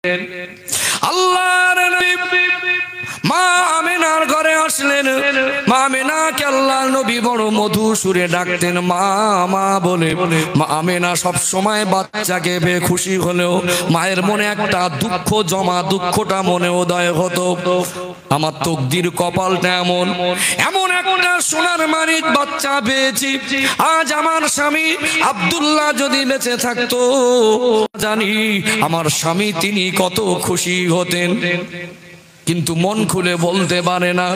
আল্লাহর নবী মা আমিনার ঘরে আসলেন। মা আমিনাকে আল্লাহর নবী বড় মধুর সুরে ডাকতেন মা মা বলে। মা আমিনা সব সময় বাচ্চাকে পেয়ে খুশি হলেও মায়ের মনে একটা দুঃখ জমা, দুঃখটা মনে উদয় হতো। আমার তকদির কপালটা এমন, এমন একটা সোনার মানিক বাচ্চা পেয়েছি। আজ আমার স্বামী আব্দুল্লাহ যদি বেঁচে থাকতো, জানি আমার স্বামী তিনি কত খুশি হতেন। কিন্তু মন খুলে বলতে পারে না।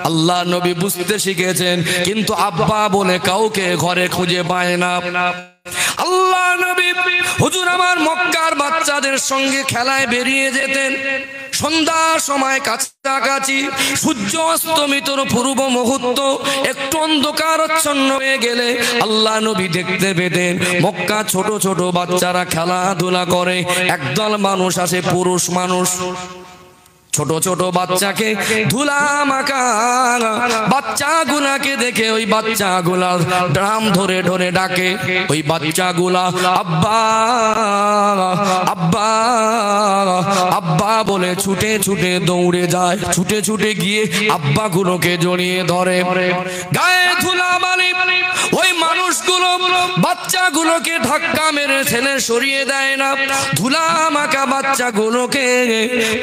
আল্লাহ নবী বুঝতে শিখেছেন, কিন্তু আব্বা বলে কাউকে ঘরে খুঁজে পায় না। আল্লাহ নবী হুজুর আমার মক্কার বাচ্চাদের সঙ্গে খেলায় বেরিয়ে যেতেন। সন্ধ্যার সময় কাছাকাছি সূর্য অস্তমিতর পূর্ব মুহূর্ত একটু অন্ধকারাচ্ছন্ন হয়ে গেলে আল্লাহ নবী দেখতে পেতেন মক্কা ছোট ছোট বাচ্চারা খেলাধুলা করে। একদল মানুষ আসে, পুরুষ মানুষ, ছোট ছোট বাচ্চাকে ধুলা মাখা বাচ্চাগুলাকে দেখে ওই বাচ্চাগুলার ড্রাম ধরে ধরে ডাকে। ওই বাচ্চাগুলা আব্বা আব্বা আব্বা বলে ছুটে ছুটে দৌড়ে যায়। ছুটে ছুটে গিয়ে আব্বা গুলোকে জড়িয়ে ধরে। গায়ে ধুলা বালি ওই মানুষগুলো বাচ্চাগুলোকে ধাক্কা মেরে ছেলে সরিয়ে দেয় না। ধুলা মাখা বাচ্চাগুলোকে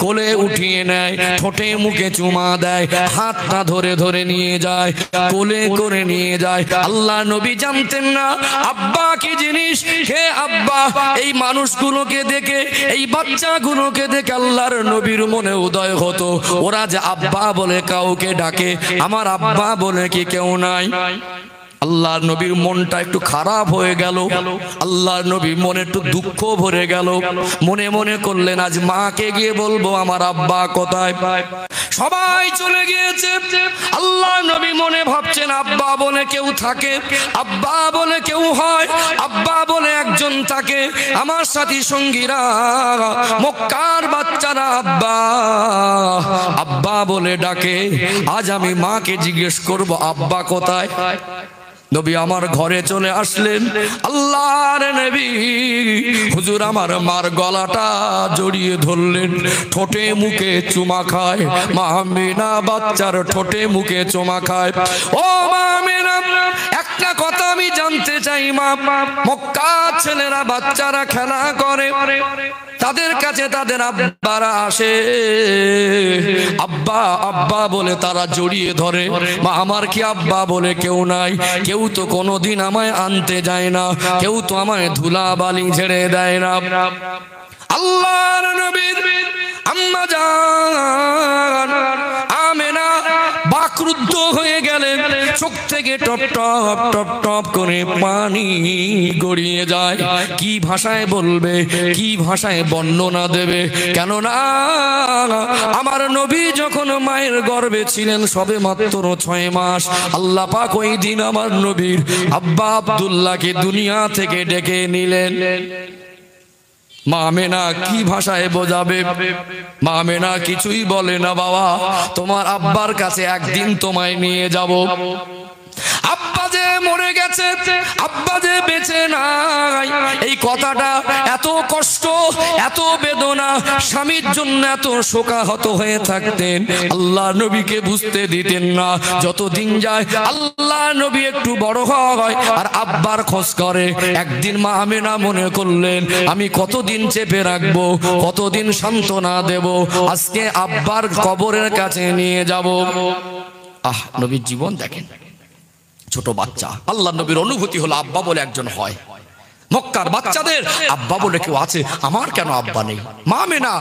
কোলে উঠিয়ে নেয়, ঠোঁটে মুখে চুমা দেয়, হাতটা ধরে ধরে নিয়ে যায়, কোলে করে নিয়ে যায়। আল্লাহ নবী জানতেন না আব্বা কি জিনিস, হে আব্বা। এই মানুষগুলোকে দেখে, এই বাচ্চাগুলোকে দেখে আল্লাহর নবীর মনে উদয় হতো, ওরা যে আব্বা বলে কাউকে ডাকে, আমার আব্বা বলে কি কেউ নাই। আল্লাহর নবীর মনটা একটু খারাপ হয়ে গেল। আল্লাহর নবীর মনে একটু দুঃখ ভরে গেল। মনে মনে করলেন আজ মাকে গিয়ে বলবো আমার আব্বা কোথায়। সবাই চলে গিয়েছে। আল্লাহ নবী মনে ভাবছেন আব্বা বলে কেউ থাকে, আব্বা বলে কেউ হয়, আব্বা বলে একজন থাকে। আমার সাথী সঙ্গীরা মক্কার বাচ্চারা আব্বা আব্বা বলে ডাকে। আজ আমি মাকে জিজ্ঞেস করব আব্বা কোথায়। নবী আমার ঘরে চলে আসলেন। আল্লাহর নবী হুজুর আমার মার গলাটা জড়িয়ে ধরলেন, ঠোঁটে মুখে চুমা খায়। মা আমিনা বাচ্চার ঠোঁটে মুখে চুমা খায়। ও মা আমিনা, একটা কথা আমি জানতে চাই মা, মক্কার ছেলেরা বাচ্চারা খেলা করে, তাদের কাছে তাদের আব্বারা আসে, আব্বা আব্বা বলে তারা জড়িয়ে ধরে। মা আমার কি আব্বা বলে কেউ নাই? কেউ তো কোনোদিন আমায় আনতে যায় না, কেউ তো আমায় ধুলা বালি ঝেড়ে দেয় না। আল্লাহর নবীর আম্মা জান আমেনা বাকরুদ্ধ হয়ে গেলেন। চোখ থেকে টপ টপ টপ টপ করে পানি গড়িয়ে যায়। কি ভাষায় বলবে, কি ভাষায় বর্ণনা দেবে? কেননা আমার নবী যখন মায়ের গর্ভে ছিলেন সবে মাত্র 6 মাস, আল্লাহ পাক ওই দিন আমার নবীর আব্বা আব্দুল্লাহকে দুনিয়া থেকে ডেকে নিলেন। মা আমেনা কি ভাষায় বোঝাবে? মা আমেনা কিছুই বলে না। বাবা তোমার আব্বার কাছে একদিন তোমায় নিয়ে যাব। আব্বা যে মরে গেছে, আব্বা যে বেঁচে নাই, এই কথাটা এত কষ্ট, এত বেদনা, স্বামীর জন্য এত শোকাহত হয়ে থাকতেন। আল্লাহ নবীকে বুঝতে দিতেন না। যতদিন যায় আল্লাহ নবী একটু বড় হয় আর আব্বার খোঁজ করে। একদিন মা আমেনা মনে করলেন আমি কতদিন চেপে রাখবো, কতদিন সান্ত্বনা দেব, আজকে আব্বার কবরের কাছে নিয়ে যাব। আহ নবীর জীবন দেখেন, ছোট বাচ্চা। আল্লাহ নবীর অনুভূতি হলো আব্বা বলে একজন হয়। মক্কার বাচ্চাদের আব্বা বলে কেউ আছে, আমার কেন আব্বা নেই? মা আমেনা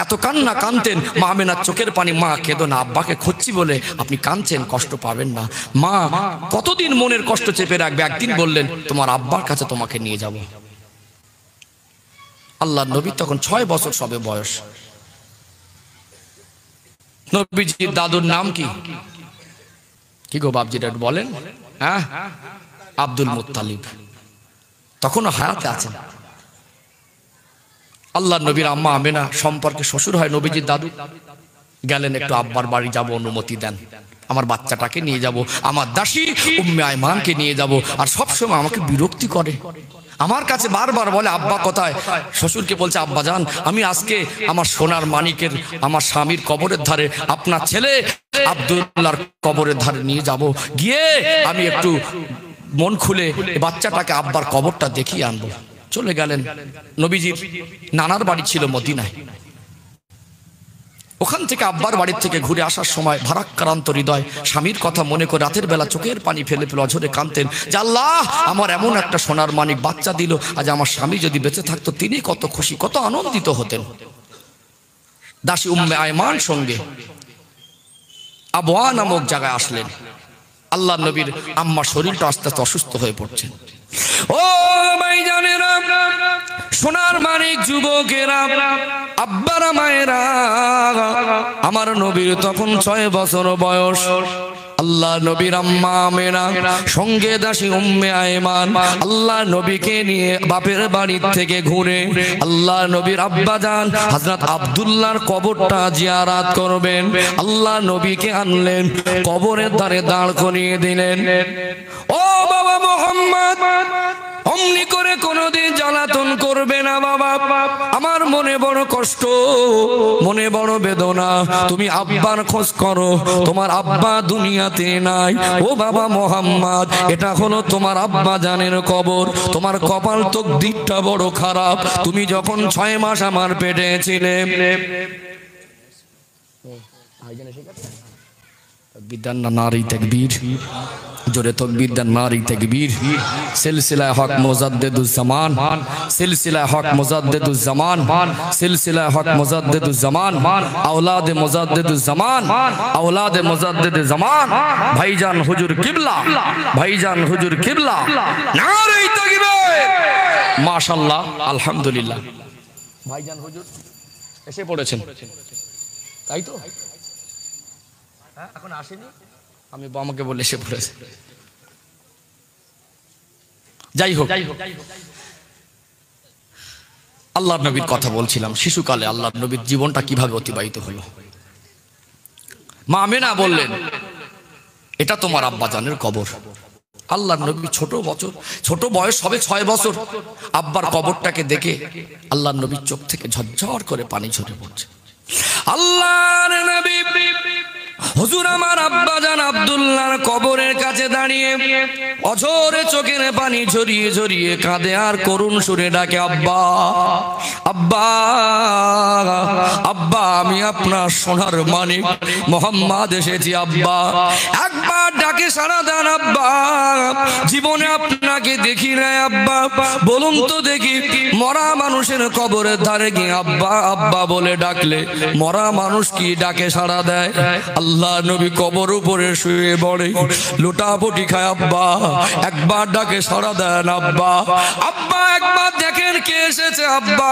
এত কান্না কানতেন। মা আমেনার চোখের পানি, মা কেঁদো না, আব্বাকে খুঁজছি বলে আপনি কাঁদছেন, কষ্ট পাবেন না। মা কতদিন মনের কষ্ট চেপে রাখবে? একদিন বললেন তোমার আব্বার কাছে তোমাকে নিয়ে যাব। আল্লাহ নবী তখন 6 বছর সবে বয়স। নবীজির দাদুর নাম কি? কি গো বাপজিটা বলেন? হ্যাঁ, আব্দুল মুত্তালিব। তখনও হায়াতে আছেন। আল্লাহ নবীর আম্মা আমেনা সম্পর্কে শ্বশুর হয় নবীজির দাদু। গেলেন একটু আব্বার বাড়ি যাব, অনুমতি দেন, আমার বাচ্চাটাকে নিয়ে যাব, আমার দাসী উম্মে আয়মানকে নিয়ে যাব। আর সবসময় আমাকে বিরক্তি করে, আমার কাছে বারবার বলে আব্বা কোথায়, শ্বশুরকে বলছে আব্বা জান আমি আজকে আমার সোনার মানিকের আমার স্বামীর কবরের ধারে আপনার ছেলে আব্দুল্লাহর কবরের ধারে নিয়ে যাব, গিয়ে আমি একটু মন খুলে বাচ্চাটাকে আব্বার কবরটা দেখিয়ে আনবো। চলে গেলেন। নবীজির নানার বাড়ি ছিল মদিনায়। ওখান থেকে আব্বার বাড়ির থেকে ঘুরে আসার সময় ভারাক্রান্ত হৃদয় স্বামীর কথা মনে করে রাতের বেলা চোখের পানি ফেলে ফেলে অঝরে কাঁদতেন যে আল্লাহ আমার এমন একটা সোনার মানিক বাচ্চা দিল, আজ আমার স্বামী যদি বেঁচে থাকতো তিনি কত খুশি কত আনন্দিত হতেন। দাসী উম্মে আয়মান সঙ্গে আবওয়া নামক জায়গায় আসলেন। আল্লাহ নবীর আম্মার শরীরটা আস্তে আস্তে অসুস্থ হয়ে পড়ছেন। ও ভাইজানেরা, সোনার মানিক যুবকেরা, আব্বারা মায়েরা, আমার নবীর তখন 6 বছর বয়স। আল্লাহ নবীর আম্মা আমেনা সঙ্গে দাসী উম্মে আয়মান আল্লাহ নবীকে নিয়ে বাপের বাড়ি থেকে ঘুরে আল্লাহ নবীর আব্বা জান হযরত আব্দুল্লাহর কবরটা জিয়ারত করবেন। আল্লাহ নবীকে আনলেন, কবরের ধারে দাঁড় করিয়ে দিলেন। ও বাবা মুহাম্মদ, অমনি করে কোনোদিন জ্বালাতন করবে না বাবা, আমার মনে বড় কষ্ট, মনে বড় বেদনা, তুমি আব্বার খোঁজ করো, তোমার আব্বা দুনিয়াতে নাই। ও বাবা মুহাম্মদ, এটা হলো তোমার আব্বা জানের কবর, তোমার কপাল তকদিরটা বড় খারাপ, তুমি যখন 6 মাস আমার পেটে ছিলে। বিদ্যান নারী তাকবীর, জোরে তাকবীর দেন, নারী তাকবীর। সিলসিলা হক মুজাদ্দিদুজ জামান, সিলসিলা হক মুজাদ্দিদুজ জামান, সিলসিলা হক মুজাদ্দিদুজ জামান, আওলাদে মুজাদ্দিদুজ জামান, আওলাদে মুজাদ্দিদুজ জামান, ভাইজান হুজুর কিবলা, ভাইজান হুজুর কিবলা, নারী তাকবীর। মাশাআল্লাহ, আলহামদুলিল্লাহ। ভাইজান হুজুর এসে পড়েছেন, তাই তো? এখন আসেনি, আমি আমাকে বলে এসে পড়েছে। যাই হোক, আল্লাহর নবীর কথা বলছিলাম। শিশুকালে আল্লাহর নবীর জীবনটা কিভাবে অতিবাহিত হলো। মা আমেনা বললেন এটা তোমার আব্বাজানের কবর। আল্লাহর নবী ছোট বয়স হবে 6 বছর, আব্বার কবরটাকে দেখে আল্লাহর নবীর চোখ থেকে ঝরঝর করে পানি ঝরে পড়ছে। আল্লাহর নবী হুজুর আমার আব্বাজান আব্দুল্লাহর কবরের কাছে দাঁড়িয়ে অঝরে চোখের পানি ঝরিয়ে ঝরিয়ে কাঁদে আর করুণ সুরে ডাকে আব্বা, আব্বা, আব্বা, আমি আপনার সোনার মানিক মোহাম্মদ এসেছি আব্বা, একবার ডাকে সাড়া দেন আব্বা, জীবনে আপনাকে দেখি নাই আব্বা, বলুন তো দেখি মরা মানুষের কবরের ধারে গিয়ে আব্বা আব্বা বলে ডাকলে মরা মানুষ কি ডাকে সাড়া দেয়? আল্লাহ নবী কবর উপরে শুয়ে পড়ে লুটাপুটি খায় আব্বা, একবার ডাকে সাড়া দেন আব্বা, আব্বা একবার দেখেন কে এসেছে আব্বা,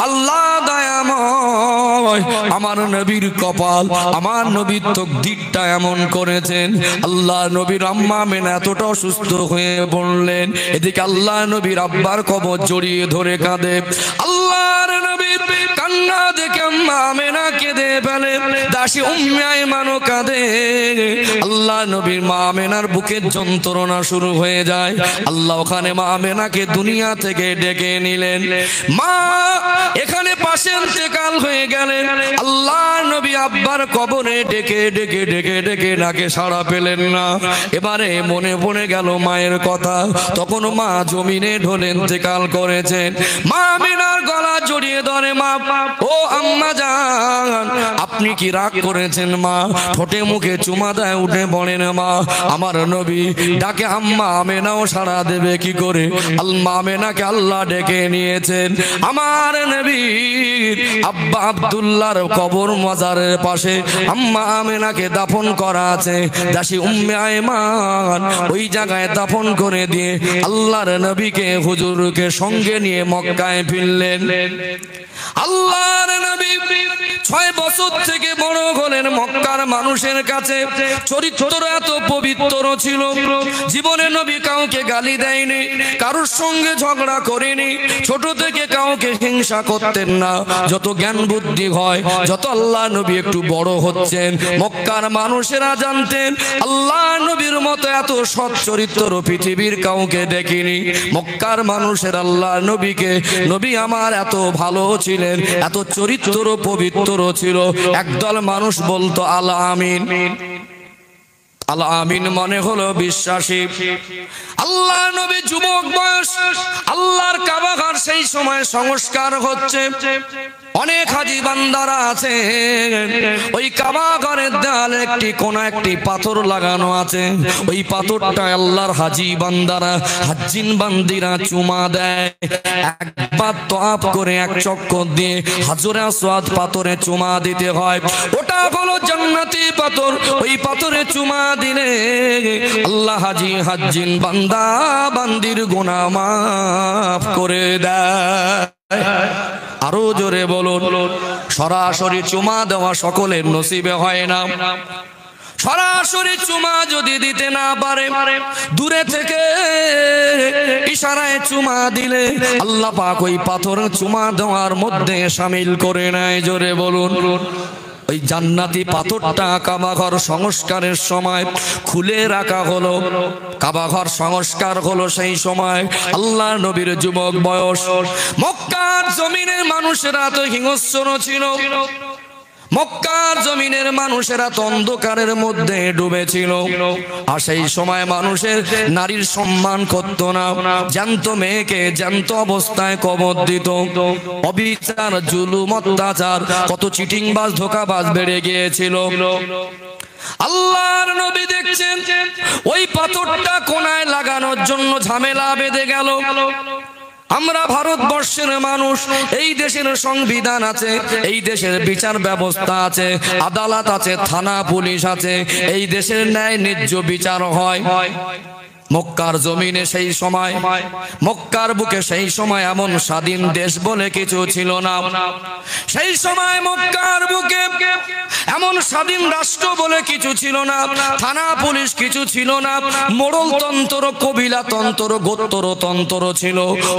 আল্লাহ দয়াময় আমার নবীর কপাল, আমার নবীর তকদিরটা এমন করেছেন। আল্লাহ নবীর আম্মা আমেনা এতটা অসুস্থ হয়ে পড়লেন, এদিকে আল্লাহ নবীর আব্বার কবর জড়িয়ে ধরে কাঁদে। আল্লাহর নবীর কান্না দেখে আম্মা আমেনা কেঁদে ফেলে, দাসী উম্মে আয়মানও কাঁদে। আল্লাহ নবীর মা আমেনার বুকের যন্ত্রণা শুরু হয়ে যায়। আল্লাহ ওখানে মা আমেনাকে দুনিয়া থেকে ডেকে নিলেন। মা এখানে পাশে ইন্তেকাল হয়ে গেলেন। আল্লাহ নবী আব্বার কবরে ডেকে ডেকে ডেকে ডেকে ডাকে সাড়া পেলেন না। এবারে মনে পড়ে গেল মায়ের কথা, তখন মা জমিনে ঢলে ইন্তেকাল করেছেন। মা আমেনার গলা জড়িয়ে ধরে, মা, ও আম্মা জান, আপনি কি রাগ করেছেন মা? ঠোঁটে মুখে চুমা দেয়, উঠে পড়েন মা, আমার নবী ডাকে আম্মা আমেনাও সাড়া দেবে কি করে? আম্মা আমেনাকে আল্লাহ ডেকে নিয়েছেন। আমার নবীর আব্বা আব্দুল্লাহর কবর মাজারের পাশে আম্মা আমেনাকে দাফন করা আছে। দাসী উম্মে আয়মান ওই জায়গায় দাফন করে দিয়ে আল্লাহর নবীকে হুজুরকে সঙ্গে নিয়ে মক্কায় ফিরলেন। আল্লাহর নবী 6 বছর থেকে বড় হলেন। মক্কার মানুষের কাছে চরিত্র এত পবিত্র ছিল, জীবনে নবী কাউকে গালি দেয়নি, কারোর সঙ্গে ঝগড়া করেনি, ছোট থেকে কাউকে হিংসা করতেন না। যত জ্ঞান বুদ্ধি হয়, যত আল্লাহ নবী একটু বড় হচ্ছেন, মক্কার মানুষেরা জানতেন আল্লাহ নবীর মতো এত সৎ চরিত্র পৃথিবীর কাউকে দেখিনি। মক্কার মানুষের আল্লাহ নবীকে, নবী আমার এত ভালো ছিলেন, এত চরিত্র পবিত্র ছিল। একদল মানুষ বলতো আল আমিন। আল আমিন মানে হলো বিশ্বাসী। আল্লাহ নবী যুবক বয়স, আল্লাহর কাবা ঘর সেই সময় সংস্কার হচ্ছে। অনেক হাজী বান্দারা আছে, ওই কাবা ঘরের দেয়ালে একটি কোনা একটি পাথর লাগানো আছে। ওই পাথরটা আল্লাহর হাজী বান্দারা, হাজ্জিন বান্দিরা চুমা দেয়। একবার তওয়াফ করে এক চক্কর দিয়ে হাজরে আসওয়াদ পাথরে চুমা দিতে হয়। ওটা হলো জান্নাতি পাথর। ওই পাথরে চুমা দিলে আল্লাহ হাজী হাজ্জিন বান্দা বান্দির গুনাহ মাফ করে দেয়। আরো জোরে বলুন। সরাসরি চুমা দেওয়া সকলের নসিবে হয় না। সরাসরি চুমা যদি দিতে না পারে, দূরে থেকে ইশারায় চুমা দিলে আল্লাহ পাক ওই পাথর চুমা দেওয়ার মধ্যে শামিল করে নেয়। জোরে বলুন। ওই জান্নাতি পাথরটা কাবা ঘর সংস্কারের সময় খুলে রাখা হলো। কাবা ঘর সংস্কার হলো সেই সময় আল্লাহ নবীর যুবক বয়স। মক্কার জমিনের মানুষেরা তো হিংস্র ছিল, মক্কার জমিনের মানুষেরা তো অন্ধকারের মধ্যে ডুবেছিল। আর সেই সময় মানুষের নারীর সম্মান করতো না, জ্যান্ত মেয়েকে জ্যান্ত অবস্থায় কবর দিত। অবিচার, জুলুম, অত্যাচার, কত চিটিংবাজ ধোঁকাবাজ বেড়ে গিয়েছিল। আল্লাহর নবী দেখছেন ওই পাথরটা কোনায় লাগানোর জন্য ঝামেলা বেঁধে গেল। আমরা ভারতবর্ষের মানুষ, এই দেশের সংবিধান আছে, এই দেশের বিচার ব্যবস্থা আছে, আদালত আছে, থানা পুলিশ আছে, এই দেশের ন্যায় ন্যায্য বিচার হয়। মক্কার জমিনে সেই সময়, মক্কার বুকে সেই সময় এমন স্বাধীন দেশ বলে কিছু ছিল না। সেই সময় মক্কার বুকে এমন স্বাধীন রাষ্ট্র বলে কিছু ছিল না, থানা পুলিশ কিছু ছিল না, মোড়ল তন্ত্র, কবিলা তন্ত্র, গোত্র তন্ত্র ছিল।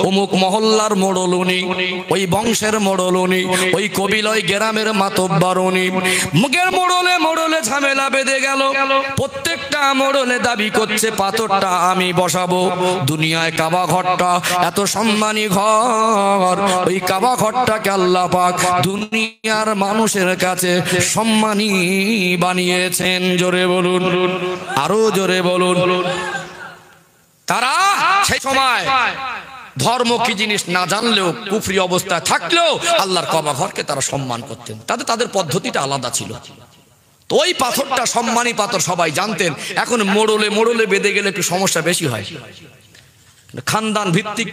অমুক মহল্লার মোড়ল উনি, ওই বংশের মোড়ল উনি, ওই কবিলা, ওই গ্রামের মাতব্বর উনি। মুখের মোড়লে মোড়লে ঝামেলা বেঁধে গেল। প্রত্যেকটা মোড়লে দাবি করছে পাথরটা আমি বসাবো। দুনিয়ায় কাবা ঘরটা এত সম্মানী ঘর, ওই কাবা ঘরটাকে আল্লাহ পাক দুনিয়ার মানুষের কাছে সম্মানী বানিয়েছেন। জোরে বলুন, আরো জোরে বলুন। তারা সেই সময় ধর্ম কি জিনিস না জানলেও, কুফরি অবস্থায় থাকলেও আল্লাহর কাবা ঘরকে তারা সম্মান করতেন। তাদের পদ্ধতিটা আলাদা ছিল। তো ওই পাথরটা সম্মানী পাথর সবাই জানতেন। এখন মোড়লে মোড়লে বেঁধে গেলে একটু সমস্যা বেশি হয়। খানদান ভিত্তিক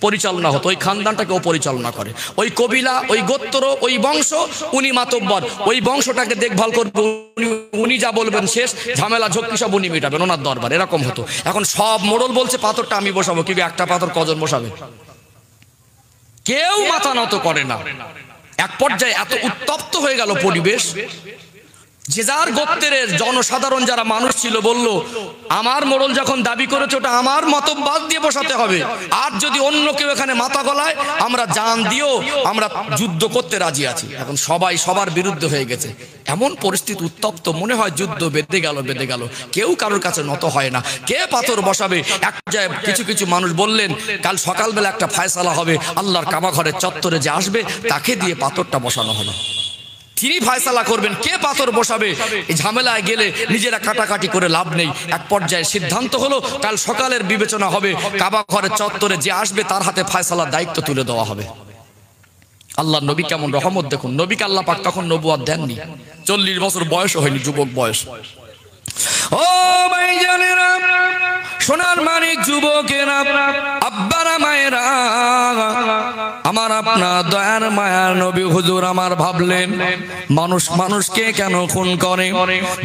পরিচালনা হতো, ওই খানদানটাকে ও পরিচালনা করে। ওই কবিলা, ওই গোত্র, ওই বংশ, উনি মাতব্বর, ওই বংশটাকে দেখভাল করবে। উনি যা বলবেন শেষ, ঝামেলা ঝক্কি সব উনি মেটাবেন, ওনার দরবার। এরকম হতো। এখন সব মোড়ল বলছে পাথরটা আমি বসাবো, কিন্তু একটা পাথর কজন বসাবে? কেউ মাথা নত করে না। এক পর্যায়ে এত উত্তপ্ত হয়ে গেল পরিবেশ, যে যার গোত্রের জনসাধারণ যারা মানুষ ছিল বলল, আমার মোড়ল যখন দাবি করেছে ওটা আমার মতবাদ দিয়ে বসাতে হবে, আর যদি অন্য কেউ এখানে মাথা গলায় আমরা জান দিও আমরা যুদ্ধ করতে রাজি আছি। এখন সবাই সবার বিরুদ্ধে হয়ে গেছে। এমন পরিস্থিতি উত্তপ্ত, মনে হয় যুদ্ধ বেঁধে গেল। কেউ কারোর কাছে নত হয় না। কে পাথর বসাবে? এক পর্যায়ে কিছু কিছু মানুষ বললেন, কাল সকালবেলা একটা ফায়সালা হবে, আল্লাহর কাবা ঘরের চত্বরে যে আসবে তাকে দিয়ে পাথরটা বসানো হবে। তিনি ফায়সালা করবেন কে পাথর বসাবে। এই ঝামেলায় গেলে নিজেরা কাটাকাটি করে লাভ নেই। এক পর্যায়ে সিদ্ধান্ত হলো, কাল সকালের বিবেচনা হবে, কাবা ঘরের চত্বরে যে আসবে তার হাতে ফায়সালার দায়িত্ব তুলে দেওয়া হবে। আল্লাহ নবী কেমন রহমত দেখুন। নবীকে আল্লাহ পাক তখন নবুয়ত দেননি, 40 বছর বয়স হয়নি, যুবক বয়স। ও ভাইজানেরা, সোনার মানিক যুবকেরা, আব্বারা মায়েরা, আমার আপনার দয়ার মায়ার নবী হুজুর আমার ভাবলেন মানুষ মানুষকে কেন খুন করে,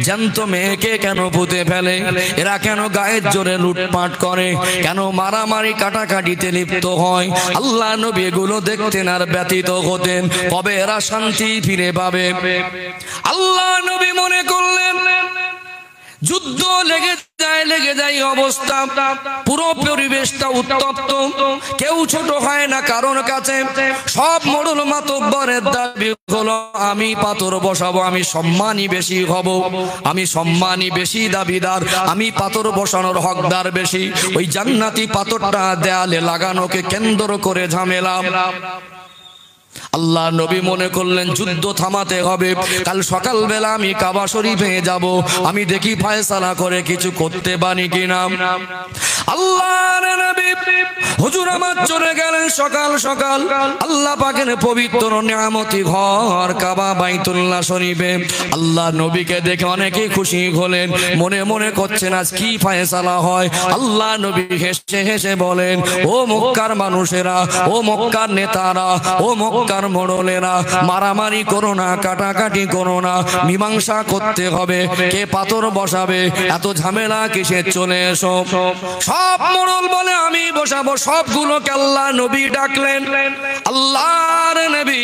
জ্যান্ত মেয়েকে কেন পুঁতে ফেলে, এরা কেন গায়ের জোরে লুটপাট করে, কেন মারামারি কাটাকাটিতে লিপ্ত হয়। আল্লাহ নবী এগুলো দেখতেন আর ব্যতীত হতেন, কবে এরা শান্তি ফিরে পাবে। আল্লাহ নবী মনে করলেন যুদ্ধ লেগে যায় অবস্থা, পুরো পরিবেশটা উত্তপ্ত, কেউ ছোট হয় না কারোর কাছে। সব মোড়ল মাতব্বরের দাবি হলো আমি পাথর বসাবো, আমি সম্মানী বেশি হব, আমি সম্মানী বেশি দাবিদার, আমি পাথর বসানোর হকদার বেশি। ওই জান্নাতি পাথরটা দেয়ালে লাগানোকে কেন্দ্র করে ঝামেলা। আল্লাহ নবী মনে করলেন যুদ্ধ থামাতে হবে, কাল সকালবেলা আমি কাবা শরীফে যাব, আমি দেখি ফয়সালা করে কিছু করতে পারি কিনা। আল্লাহর নবী হুজুর আমার চলে গেলেন সকাল সকাল আল্লাহ পাকের পবিত্র নিয়ামতি ঘর কাবা বাইতুল্লাহ শরীফে। আল্লাহ নবীকে দেখে অনেকে খুশি হলেন, মনে মনে করছেন আজ কি ফয়সালা হয়। আল্লাহ নবী হেসে হেসে বলেন, ও মক্কার মানুষেরা, ও মক্কার নেতারা, ও মক্কার মোড়লেরা, মারামারি করো না, কাটাকাটি করো না, মীমাংসা করতে হবে, কে পাথর বসাবে, এত ঝামেলা কিসে, চলে এসো। সব মোড়ল বলে আমি বসাবো, সবগুলোকে আল্লাহ নবী ডাকলেন। আল্লাহর নবী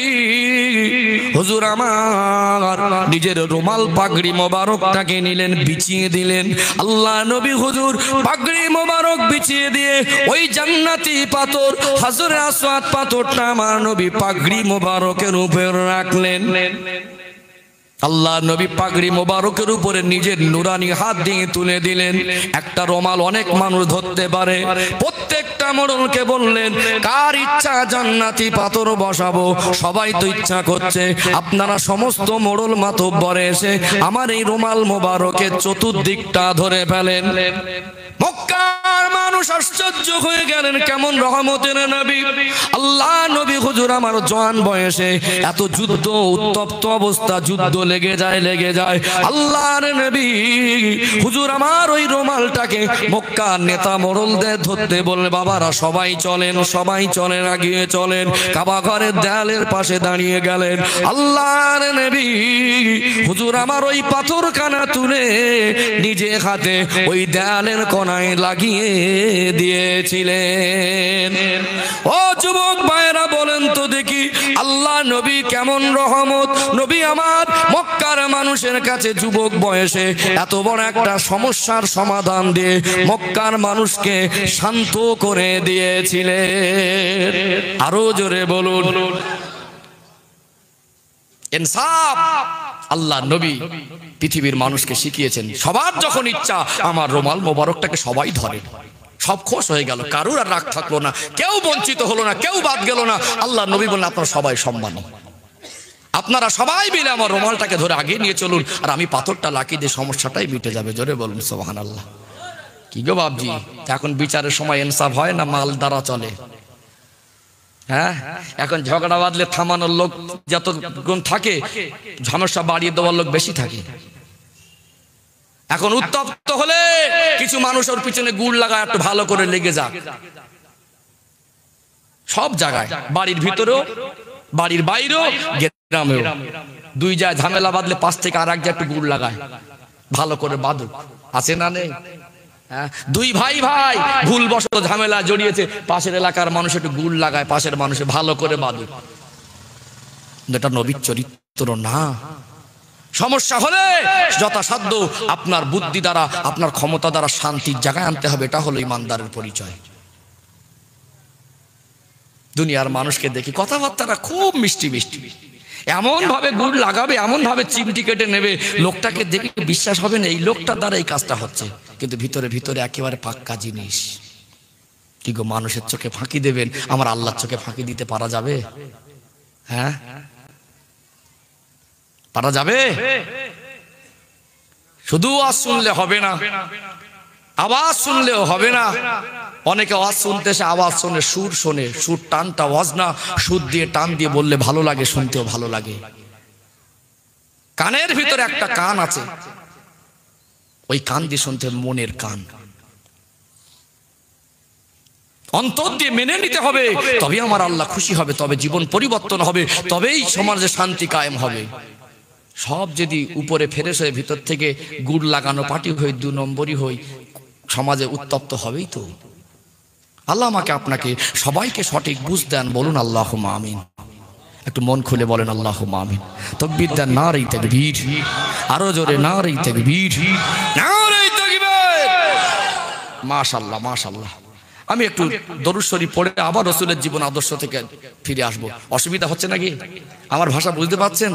হুজুর আমার নিজের রুমাল পাগড়ি মোবারকটাকে নিলেন, বিছিয়ে দিলেন। আল্লাহ নবী হুজুর পাগড়ি মোবারক বিছিয়ে দিয়ে ওই জান্নাতি পাথর হাজরে আসওয়াদ পাথরটা আমার নবী পাগড়ি মোবারকের উপর রাখলেন। আল্লাহ নবী পাগড়ি মোবারকের উপরে নিজের নুরানি হাত দিয়ে তুলে দিলেন। একটা রুমাল অনেক মানুষ ধরতে পারে। প্রত্যেকটা মোড়লকে বললেন, কার ইচ্ছা জান্নাতি পাথর বসাবো? সবাই তো ইচ্ছা করছে। আপনারা সমস্ত মোড়ল মাতব্বরে এসে আমার এই রুমাল মোবারকের চতুর্দিকটা ধরে ফেলেন। মক্কার মানুষ আশ্চর্য হয়ে গেলেন, কেমন রহমতের নবী। আল্লাহ নবী হুজুর আমার জওয়ান বয়সে এত যুদ্ধ, উত্তপ্ত অবস্থা, যুদ্ধ লেগে যায়। আল্লাহর নবী হুজুর আমার ওই রুমালটাকে মক্কার নেতা মোড়লদের ধরতে বললেন, বাবারা সবাই চলেন, এগিয়ে চলেন। কাবা ঘরের দেয়ালের পাশে দাঁড়িয়ে গেলেন। আল্লাহর নবী হুজুর আমার ওই পাথরখানা তুলে নিজে হাতে ওই দেয়ালের কোনায় লাগিয়ে দিয়েছিলেন। ও যুবক ভাইরা বলেন তো দেখি, আল্লাহ নবী কেমন রহমত। নবী আমার মক্কার মানুষের কাছে যুবক বয়সে এত বড় একটা সমস্যার সমাধান দিয়ে মক্কার মানুষকে শান্ত করে দিয়েছিলেন। আরো জোরে বলুন ইনসাফ। আল্লাহ নবী পৃথিবীর মানুষকে শিখিয়েছেন, সবার যখন ইচ্ছা আমার রুমাল মোবারকটাকে সবাই ধরে। সব খুশ হয়ে গেল, কারুর আর রাগ থাকলো না, কেউ বঞ্চিত হলো না, কেউ বাদ গেল না। আল্লাহ নবী বললেন, আপনারা সবাই সম্মানী, আপনারা সবাই মিলে আমার রুমালটাকে ধরে আগে নিয়ে চলুন, আর আমি পাথরটা লাগিয়ে দিয়ে সমস্যাটাই মিটে যাবে। জোরে বলুন সুবহানাল্লাহ। কি গো বাবজি, এখন বিচারের সময় ইনসাফ হয় না, মাল দ্বারা চলে। হ্যাঁ, এখন ঝগড়া বাঁধলে থামানোর লোক যত গুণ থাকে, সমস্যা বাড়িয়ে দেওয়ার লোক বেশি থাকে। এখন উত্তপ্ত হলে কিছু মানুষ ওর পিছনে গুড় লাগায়, একটু ভালো করে লেগে যাক। সব জায়গায়, বাড়ির ভিতরেও, বাড়ির বাইরেও, গ্রামেও, দুই জায়গায় ঝামেলা বাঁধলে পাশ থেকে আর এক জায়গায় একটু গুড় লাগায়, ভালো করে বাঁধুক। আছে না নেই? দুই ভাই ভুলবশত ঝামেলা জড়িয়েছে, পাশের এলাকার মানুষ একটু গুড় লাগায়, পাশের মানুষে ভালো করে বাঁধুক। এটা নবীর চরিত্র না। সমস্যা হলে যথাসাধ্য আপনার বুদ্ধি দ্বারা, আপনার ক্ষমতা দ্বারা শান্তির জায়গায় আনতে হবে। এটা হলো ইমানদারের পরিচয়। দুনিয়ার মানুষকে দেখি কথাবার্তাটা খুব মিষ্টি, এমন ভাবে গুড় লাগাবে, এমন ভাবে চিমটি কেটে নেবে, লোকটাকে দেখে বিশ্বাস হবে না এই লোকটার দ্বারা এই কাজটা হচ্ছে, কিন্তু ভিতরে ভিতরে একেবারে পাক্কা জিনিস। কি গো, মানুষের চোখে ফাঁকি দেবেন, আমার আল্লাহর চোখে ফাঁকি দিতে পারা যাবে? হ্যাঁ, পারা যাবে? শুধু আওয়াজ শুনলে হবে না, আওয়াজ শুনলেও হবে না। অনেকে আওয়াজ শুনতে সে আওয়াজ শোনে, সুর শোনে, সুর টানটা আওয়াজ না, সুর দিয়ে টান দিয়ে বললে ভালো লাগে, শুনতেও ভালো লাগে। কানের ভিতরে একটা কান আছে, ওই কান দিয়ে শুনতে মনের কান, অন্তর দিয়ে মেনে নিতে হবে, তবে আমার আল্লাহ খুশি হবে, তবে জীবন পরিবর্তন হবে, তবেই সমাজে শান্তি কায়েম হবে। সব যদি উপরে ফেরেশ হয়ে ভিতর থেকে গুড় লাগানো পাটি হই, 2 নম্বরই হই, সমাজে উত্তপ্ত হবেই তো। আল্লাহ আমাকে আপনাকে সবাইকে সঠিক বুঝ দেন, বলুন আল্লাহুম্মা আমিন। একটু মন খুলে বলেন আল্লাহুম্মা আমিন। তাকবীর দেন, নারে তাকবীর, আরো জোরে নারে তাকবীর, নারে তাকবীর। মাশাআল্লাহ মাশাআল্লাহ। আমি একটু দরুদ শরীফ পড়ে আবার রাসূলের জীবন আদর্শ থেকে ফিরে আসব। অসুবিধা হচ্ছে নাকি? আমার ভাষা বুঝতে পাচ্ছেন?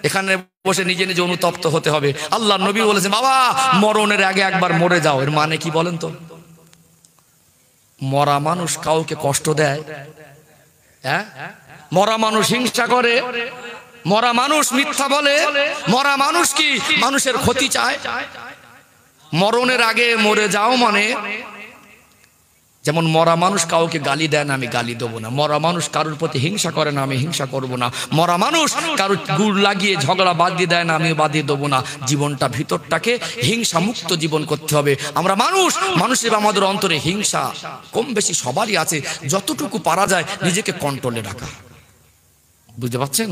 এখানে বসে নিজে নিজে অনুতপ্ত হতে হবে। আল্লাহর নবী বলেছেন, বাবা মরণের আগে একবার মরে যাও। এর মানে কি বলেন তো? মরা মানুষ কাউকে কষ্ট দেয়? হ্যাঁ, মরা মানুষ হিংসা করে, মরা মানুষ মিথ্যা বলে, মরা মানুষ কি মানুষের ক্ষতি চায়? মরণের আগে মরে যাও মানে, যেমন মরা মানুষ কাউকে গালি দেয় না, আমি গালি দেবো না। মরা মানুষ কারোর প্রতি হিংসা করে না, আমি হিংসা করব না। মরা মানুষ কারোর গুড় লাগিয়ে ঝগড়া বাঁধিয়ে দেয় না, আমি বাঁধিয়ে দেবো না। জীবনটা ভিতরটাকে হিংসা মুক্ত জীবন করতে হবে। আমরা মানুষ, মানুষের আমাদের অন্তরে হিংসা কম বেশি সবারই আছে। যতটুকু পারা যায় নিজেকে কন্ট্রোলে রাখা। বুঝতে পারছেন?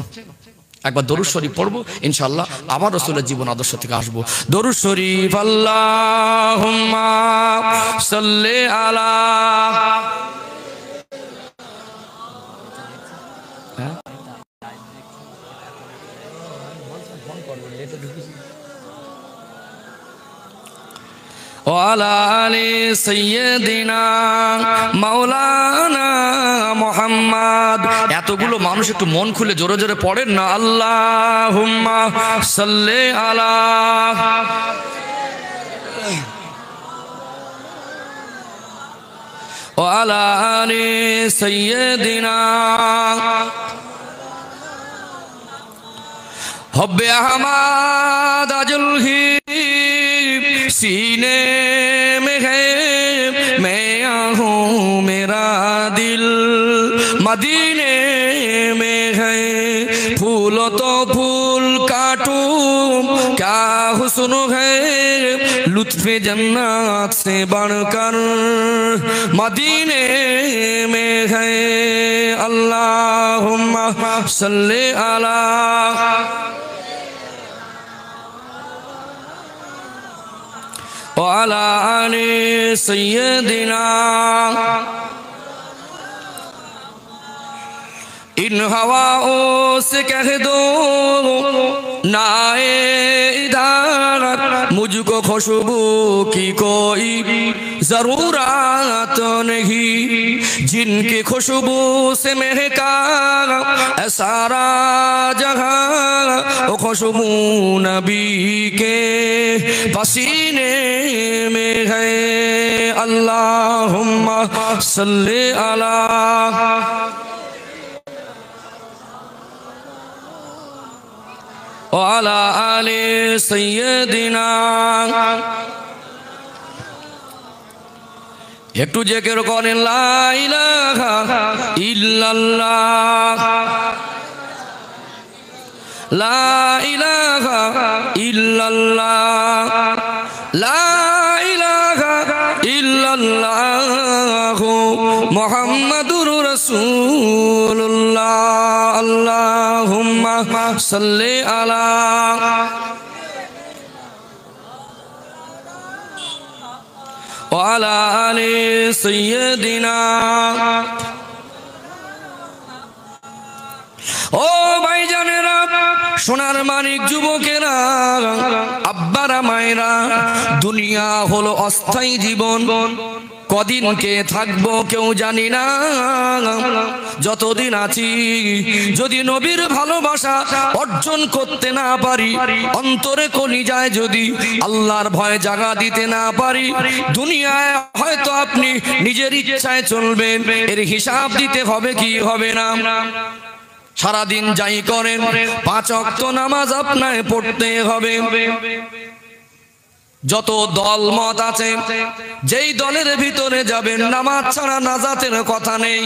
একবার দরুদ শরীফ পড়বো, ইনশাআল্লাহ আবার রাসূলের জীবন আদর্শ থেকে আসবো। দরুদ শরীফ। আল্লাহুম্মা সাল্লি আলা। ওয়ালা আলি সাইয়্যিদিনা মাওলানা মুহাম্মদ। এতগুলো মানুষ একটু মন খুলে জোরে জোরে পড়েন না, আল্লাহুম্মা সাল্লি আলা। ওয়ালা আলি সাইয়্যিদিনা হব্বে আহমদ আজল হি सीने में है, मैं आहूँ मेरा दिल मदीने में है। फूलो तो फूल काटूं क्या हुस्न है, लुत्फ़े जन्नत से बढ़कर मदीने में है। अल्लाहुम्मा सल्ली अला। ওয়ালা আলি সাইয়্যিদিনা। इन हवाओं से कह दो ना इधर, मुझको खुशबू की कोई जरूरत नहीं, जिनकी खुशबू से महका सारा जहां, वो खुशबू नबी के पसीने में है। अल्लाहुम्मा सल्ली अला। ওয়ালা আলি সাইয়্যিদিনা। একটু জিকির করেন, লা ইলাহা ইল্লাল্লাহ, লা ইলাহা ইল্লাল্লাহ, লা ইলাহা ইল্লাল্লাহ মুহাম্মাদুর রাসূলুল্লাহ। আল্লাহুম্মা সাল্লি আলা। ওয়ালা আলি সাইয়্যিদিনা। ও ভাইজানেরা, সোনার মানিক যুবকেরা, আব্বারা মায়েরা, দুনিয়া হলো অস্থায়ী জীবন। কদিন কে থাকবো কেউ জানি না। যতদিন আছি যদি নবীর ভালোবাসা অর্জন করতে না পারি, অন্তরে কলিজায় যদি আল্লাহর ভয় জাগা দিতে না পারি, দুনিয়ায় হয়তো আপনি নিজের ইচ্ছায় চলবেন, এর হিসাব দিতে হবে কি হবে না। সারাদিন যাই করেন 5 ওয়াক্ত নামাজ আপনাকে পড়তে হবে। যত দল মত আছে, যেই দলের ভিতরে যাবেন নামাজ ছাড়া নাজাতের কথা নেই।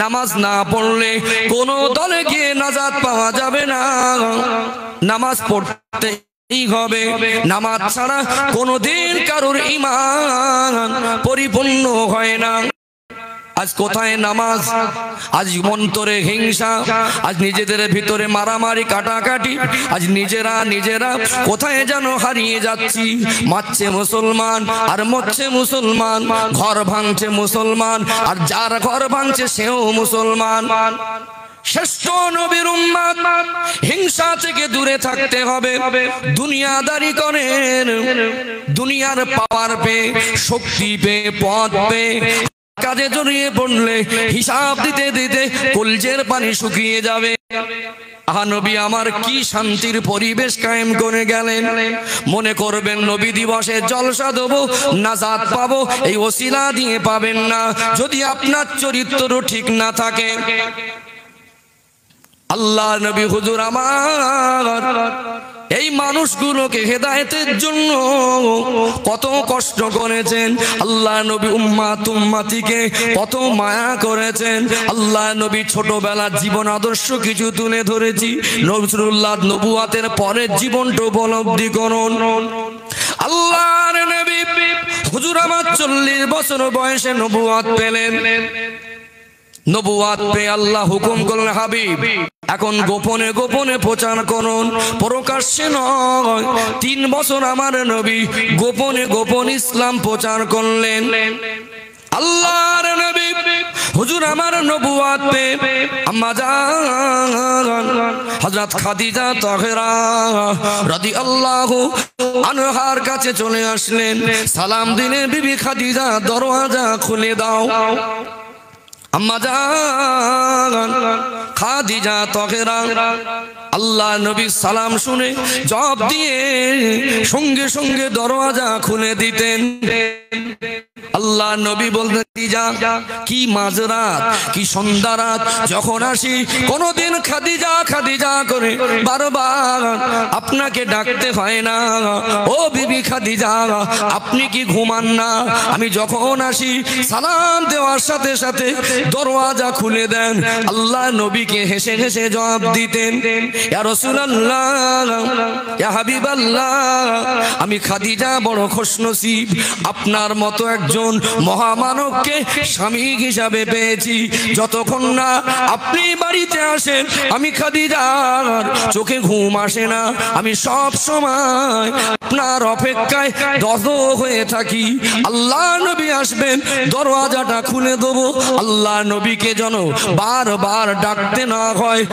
নামাজ না পড়লে কোন দলে গিয়ে নাজাত পাওয়া যাবে না। নামাজ পড়তে হবে। নামাজ ছাড়া কোনোদিন কারোর ঈমান পরিপূর্ণ হয় না। আজ কোথায় নামাজ, আজ মন্তরে হিংসা, আজ নিজেদের ভিতরে মারামারি কাটাকাটি, আজ নিজেরা কোথায় যেন হারিয়ে যাচ্ছি। মারছে মুসলমান আর মরছে মুসলমান, ঘর ভাঙছে মুসলমান আর যার ঘর ভাঙছে সেও মুসলমান। শ্রেষ্ঠ নবীর উম্মত, হিংসা থেকে দূরে থাকতে হবে। দুনিয়াদারি করেন, দুনিয়ার পাওয়ার পেয়ে, শক্তি পেয়ে, পদ পেয়ে কাজে জড়িয়ে পড়লে হিসাব দিতে দিতে কলজের পানি শুকিয়ে যাবে। আহা নবী আমার কি শান্তির পরিবেশ কায়েম করে গেলেন। মনে করবেন নবী দিবসে জলসা দেবো, নাজাত পাবো, এই ওসিলা দিয়ে পাবেন না যদি আপনার চরিত্র ঠিক না থাকে। আল্লাহ নবী হুজুর আমার এই মানুষগুলোকে হেদায়েতের জন্য কত কষ্ট করেছেন। আল্লাহ নবী উম্মাতিকে কত মায়া করেছেন। আল্লাহ নবী ছোটবেলার জীবন আদর্শ কিছু তুলে ধরেছি। নবীর নবুয়াতের পরের জীবনটা উপলব্ধি করুন। আল্লাহর নবী হুজুর আমার 40 বছর বয়সে নবুয়াত পেলেন। নবুয়াত পেয়ে আল্লাহ হুকুম করলেন, হাবিব এখন গোপনে গোপনে প্রচার করুন, প্রকাশ্যে নয়। 3 বছর আমার নবী গোপনে গোপনে ইসলাম প্রচার করলেন। আল্লাহর নবী হুজুর আমার নবুয়াত পেয়ে আম্মা জান হযরত খাদিজা তাহেরা রাদিয়াল্লাহু আনহার কাছে চলে আসলেন। সালাম দিলেন, বিবি খাদিজা দরওয়াজা খুলে দাও। আম্মা জান খাদিজা তাহেরা আল্লাহ নবীর সালাম শুনে জবাব দিয়ে সঙ্গে সঙ্গে দরওয়াজা খুলে দিতেন। আল্লাহ নবী বলতেন, কি মাঝরাত কি সন্ধ্যা রাত যখন আসি কোনদিন খাদিজা খাদিজা করে বারবার আপনাকে ডাকতে হয় না। ও বিবি খাদিজা আপনি কি ঘুমান না? আমি যখন আসি সালাম দেওয়ার সাথে সাথে দরওয়াজা খুলে দেন। আল্লাহ নবীকে হেসে হেসে জবাব দিতেন, ইয়া রাসূলুল্লাহ ইয়া হাবিবাল্লাহ আমি খাদিজা বড় খুশনসিব, আপনার মতো একজন মহামানবকে স্বামী হিসাবে পেয়েছি। যতক্ষণ না আপনি বাড়িতে আসেন আমি খাদিজার চোখে ঘুম আসে না। আমি সব সময় আপনার অপেক্ষায় দগ্ধ হয়ে থাকি। আল্লাহ নবী আসবেন, দরওয়াজাটা খুলে দেবো। আল্লাহ নবীকে যেন বারবার ডাকতে না হয়,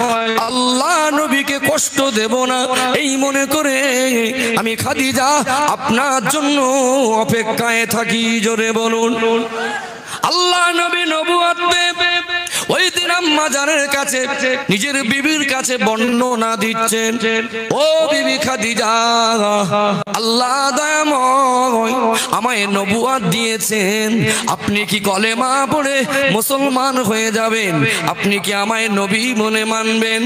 আল্লাহ নবীকে কষ্ট দেব না, এই মনে করে আমি খাদিজা আপনার জন্য অপেক্ষায় থাকি। জোরে বলুন আল্লাহ নবী নবুয়ত পেয়ে ওই দিন আম্মা জানের কাছে নিজের বিবির কাছে বর্ণনা দিচ্ছেন, ও বিবি খাদিজা আল্লাহ দয়াময় আমায় নবুয়ত দিয়েছেন, আপনি কি কলেমা পড়ে মুসলমান হয়ে যাবেন? আপনি কি আমায় নবী মনে মানবেন?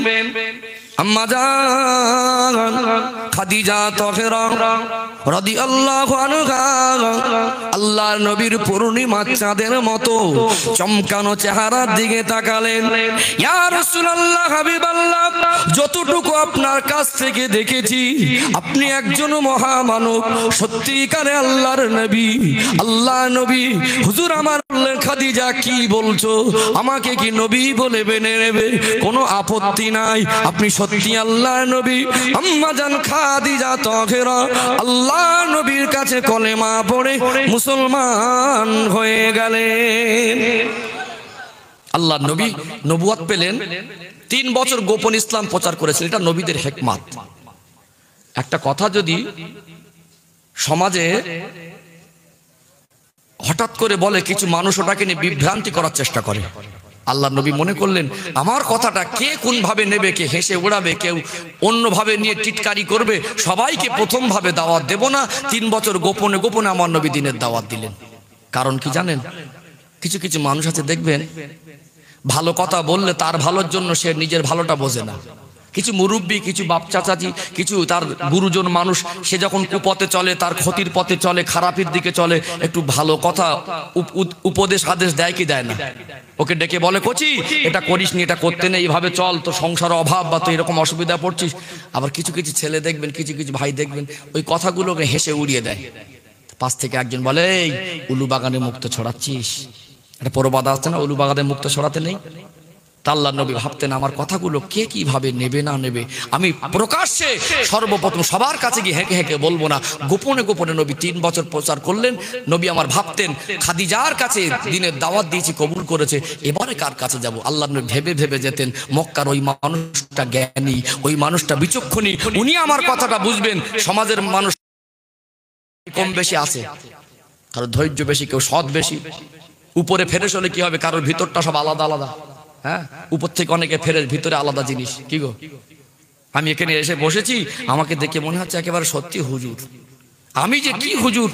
আম্মা জান খাদিজা তাহেরা রাদিয়াল্লাহু আনহা আল্লাহর নবীর পূর্ণিমা চাঁদের মতো চমকানো চেহারার দিকে তাকালেন। ইয়া রাসূলুল্লাহ হাবিবাল্লাহ যতটুকু আপনার কাছ থেকে দেখেছি আপনি একজন মহামানব, সত্যিকারে আল্লাহর নবী। আল্লাহ নবী হুজুর আমার খাদিজা কি বলছো, আমাকে কি নবী বলে মেনে নেবে? কোনো আপত্তি নাই, আপনি সত্যি আল্লাহ নবী। আম্মা জান খাদিজা তাহেরা আল্লাহ নবীর কাছে কলেমা পড়ে মুসলমান হয়ে গেলেন। আল্লাহ নবী নবুয়ত পেলেন, 3 বছর গোপন ইসলাম প্রচার করেছেন। এটা নবীদের হিকমত। একটা কথা যদি সমাজে হঠাৎ করে বলে, কিছু মানুষ ওটাকে নিয়ে বিভ্রান্তি করার চেষ্টা করে। আল্লাহ নবী মনে করলেন আমার কথাটা কে কোন ভাবে নেবে, কে হেসে উড়াবে, কেউ অন্যভাবে নিয়ে টিটকারি করবে, সবাইকে প্রথম ভাবে দাওয়াত দেব না। 3 বছর গোপনে গোপনে আমার নবী দিনের দাওয়াত দিলেন। কারণ কি জানেন? কিছু কিছু মানুষ আছে দেখবেন ভালো কথা বললে তার ভালোর জন্য সে নিজের ভালোটা বোঝে না। কিছু মুরব্বী, কিছু বাপ চাচাজি, কিছু তার গুরুজন মানুষ, সে যখন কুপথে চলে, তার ক্ষতির পথে চলে, খারাপের দিকে চলে, একটু ভালো কথা উপদেশ আদেশ দেয় কি দেয় না? ওকে ডেকে বলে, কচি এটা করিস নি, এটা করতে নেই, এইভাবে চল, তো সংসার অভাব বা তো এরকম অসুবিধা পড়ছিস। আবার কিছু কিছু ছেলে দেখবেন, কিছু কিছু ভাই দেখবেন, ওই কথাগুলোকে হেসে উড়িয়ে দেয়। পাশ থেকে একজন বলে, এই উলু বাগানে মুক্ত ছড়াচ্ছিস। এটা প্রবাদ আছে না, উলু বাগানে মুক্ত ছড়াতে নেই। আল্লাহর নবী ভাবতেন আমার কথাগুলো কে কিভাবে নেবে না নেবে, আমি প্রকাশ্যে সর্বপ্রথম সবার কাছে গিয়ে হেঁকে হেঁকে বলবো না, গোপনে গোপনে নবী 3 বছর প্রচার করলেন। নবী আমার ভাবতেন খাদিজার কাছে দিনের দাওয়াত দিয়েছি, কবুল করেছে, এবারে কার কাছে যাব? আল্লাহর নবী ভেবে ভেবে যেতেন, মক্কার ওই মানুষটা জ্ঞানী, ওই মানুষটা বিচক্ষণী, উনি আমার কথাটা বুঝবেন। সমাজের মানুষ কম বেশি আছে, কারো ধৈর্য বেশি, কেউ সৎ বেশি। উপরে ফেরেশ হলে কি হবে, কারোর ভিতরটা সব আলাদা আলাদা। হ্যাঁ, উপর থেকে অনেকে ফেরেশ, ভিতরে আলাদা জিনিস। কি গো, আমি এখানে এসে বসেছি, আমাকে দেখে মনে হচ্ছে একেবারে সত্যি হুজুর। আমি যে কি হুজুর,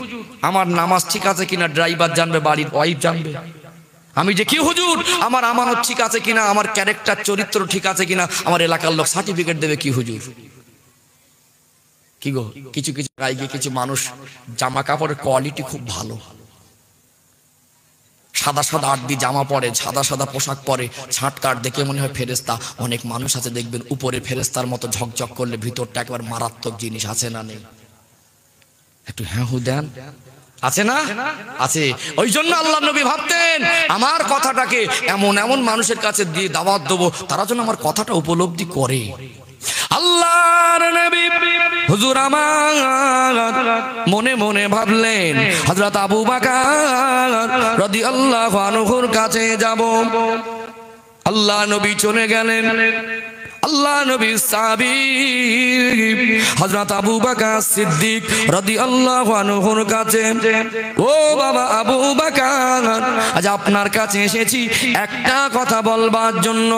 আমার নামাজ ঠিক আছে কিনা ড্রাইভার জানবে, বাড়ির ওয়াইফ জানবে। আমি যে কি হুজুর, আমার আমানত ঠিক আছে কিনা, আমার ক্যারেক্টার চরিত্র ঠিক আছে কিনা, আমার এলাকার লোক সার্টিফিকেট দেবে কি হুজুর। কি গো, কিছু কিছু জায়গায় কিছু মানুষ জামা কাপড়ের কোয়ালিটি খুব ভালো, সাদা সাদা আড্ডি জামা পরে, সাদা সাদা পোশাক পরে, ছাঁটকাট দেখে মনে হয় ফেরেস্তা। অনেক মানুষ আছে দেখবেন উপরে ফেরেস্তার মতো ঝকঝক করলে ভিতরটা একবার মারাত্মক জিনিস। আছে না নেই? একটু হ্যাঁ হু দেন, আছে না? আছে। ওই জন্য আল্লাহ নবী ভাবতেন আমার কথাটাকে এমন এমন মানুষের কাছে দিয়ে দাওয়াত দেবো, তারা যেন আমার কথাটা উপলব্ধি করে। আল্লাহর নবী হুজুর আমার মনে মনে ভাবলেন, হযরত আবু বকর রাদিয়াল্লাহু আনহুর কাছে যাব। আল্লাহ নবী চলে গেলেন। আল্লাহ নবীর সাহাবী হযরত আবু বকর সিদ্দিক রাদিয়াল্লাহু আনহুর কাছে, ও বাবা আবু বকর, আজ আপনার কাছে এসেছি একটা কথা বলবার জন্য।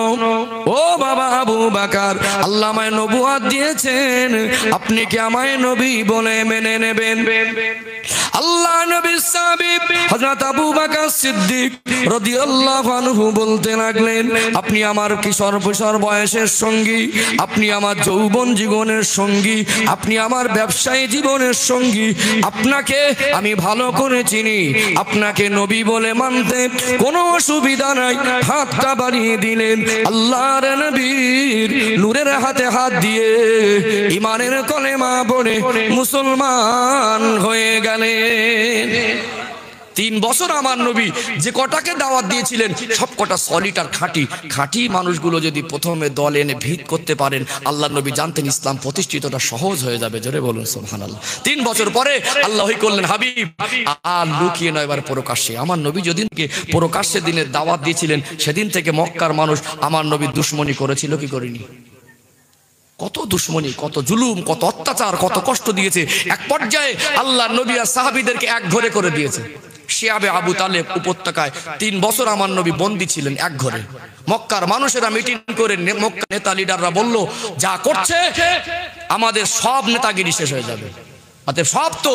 ও বাবা আবু বকর, আল্লাহ আমায় নবুয়ত দিয়েছেন, আপনি কি আমায় নবী বলে মেনে নেবেন? আল্লাহ নবীর সাহাবী হযরত আবু বকর সিদ্দিক রাদিয়াল্লাহু আনহু বলতে লাগলেন, আপনি আমার কিশোর কৈশোর বয়সের সঙ্গী, আপনি আমার যৌবন জীবনের সঙ্গী, আপনি আমার ব্যবসায়ী জীবনের সঙ্গী, আপনাকে আমি ভালো করে চিনি, আপনাকে নবী বলে মানতে কোনো অসুবিধা নাই। হাতটা বাড়িয়ে দিলেন, আল্লাহর নবীর নূরের হাতে হাত দিয়ে ঈমানের কলেমা পড়ে মুসলমান হয়ে গেলেন। 3 বছর আমার নবী যে কটাকে দাওয়াত দিয়েছিলেন সব কটা সলিড আর খাঁটি। খাঁটি মানুষগুলো যদি প্রথমে দল এনে ভিত করতে পারেন, আল্লাহ নবী জানতেন ইসলাম প্রতিষ্ঠিতটা সহজ হয়ে যাবে। জোরে বলুন সুবহানাল্লাহ। 3 বছর পরে আল্লাহ করলেন হাবিব, আর লুকিয়ে নয়, এবার প্রকাশ্যে। আমার নবী যেদিনকে প্রকাশ্যে দিনের দাওয়াত দিয়েছিলেন, সেদিন থেকে মক্কার মানুষ আমার নবীর দুশমনি করেছিল কি করেনি? কত দুশমনি, কত জুলুম, কত অত্যাচার, কত কষ্ট দিয়েছে। এক পর্যায়ে আল্লাহ নবী আর সাহাবীদেরকে এক ঘরে করে দিয়েছে। শিয়াবে আবু তালেব উপত্যকায় 3 বছর আমার নবী বন্দী ছিলেন এক ঘরে। মক্কার মানুষেরা মিটিং করে মক্কা নেতা লিডাররা বলল, যা করছে আমাদের সব নেতাগিরি শেষ হয়ে যাবে। অতএব সব তো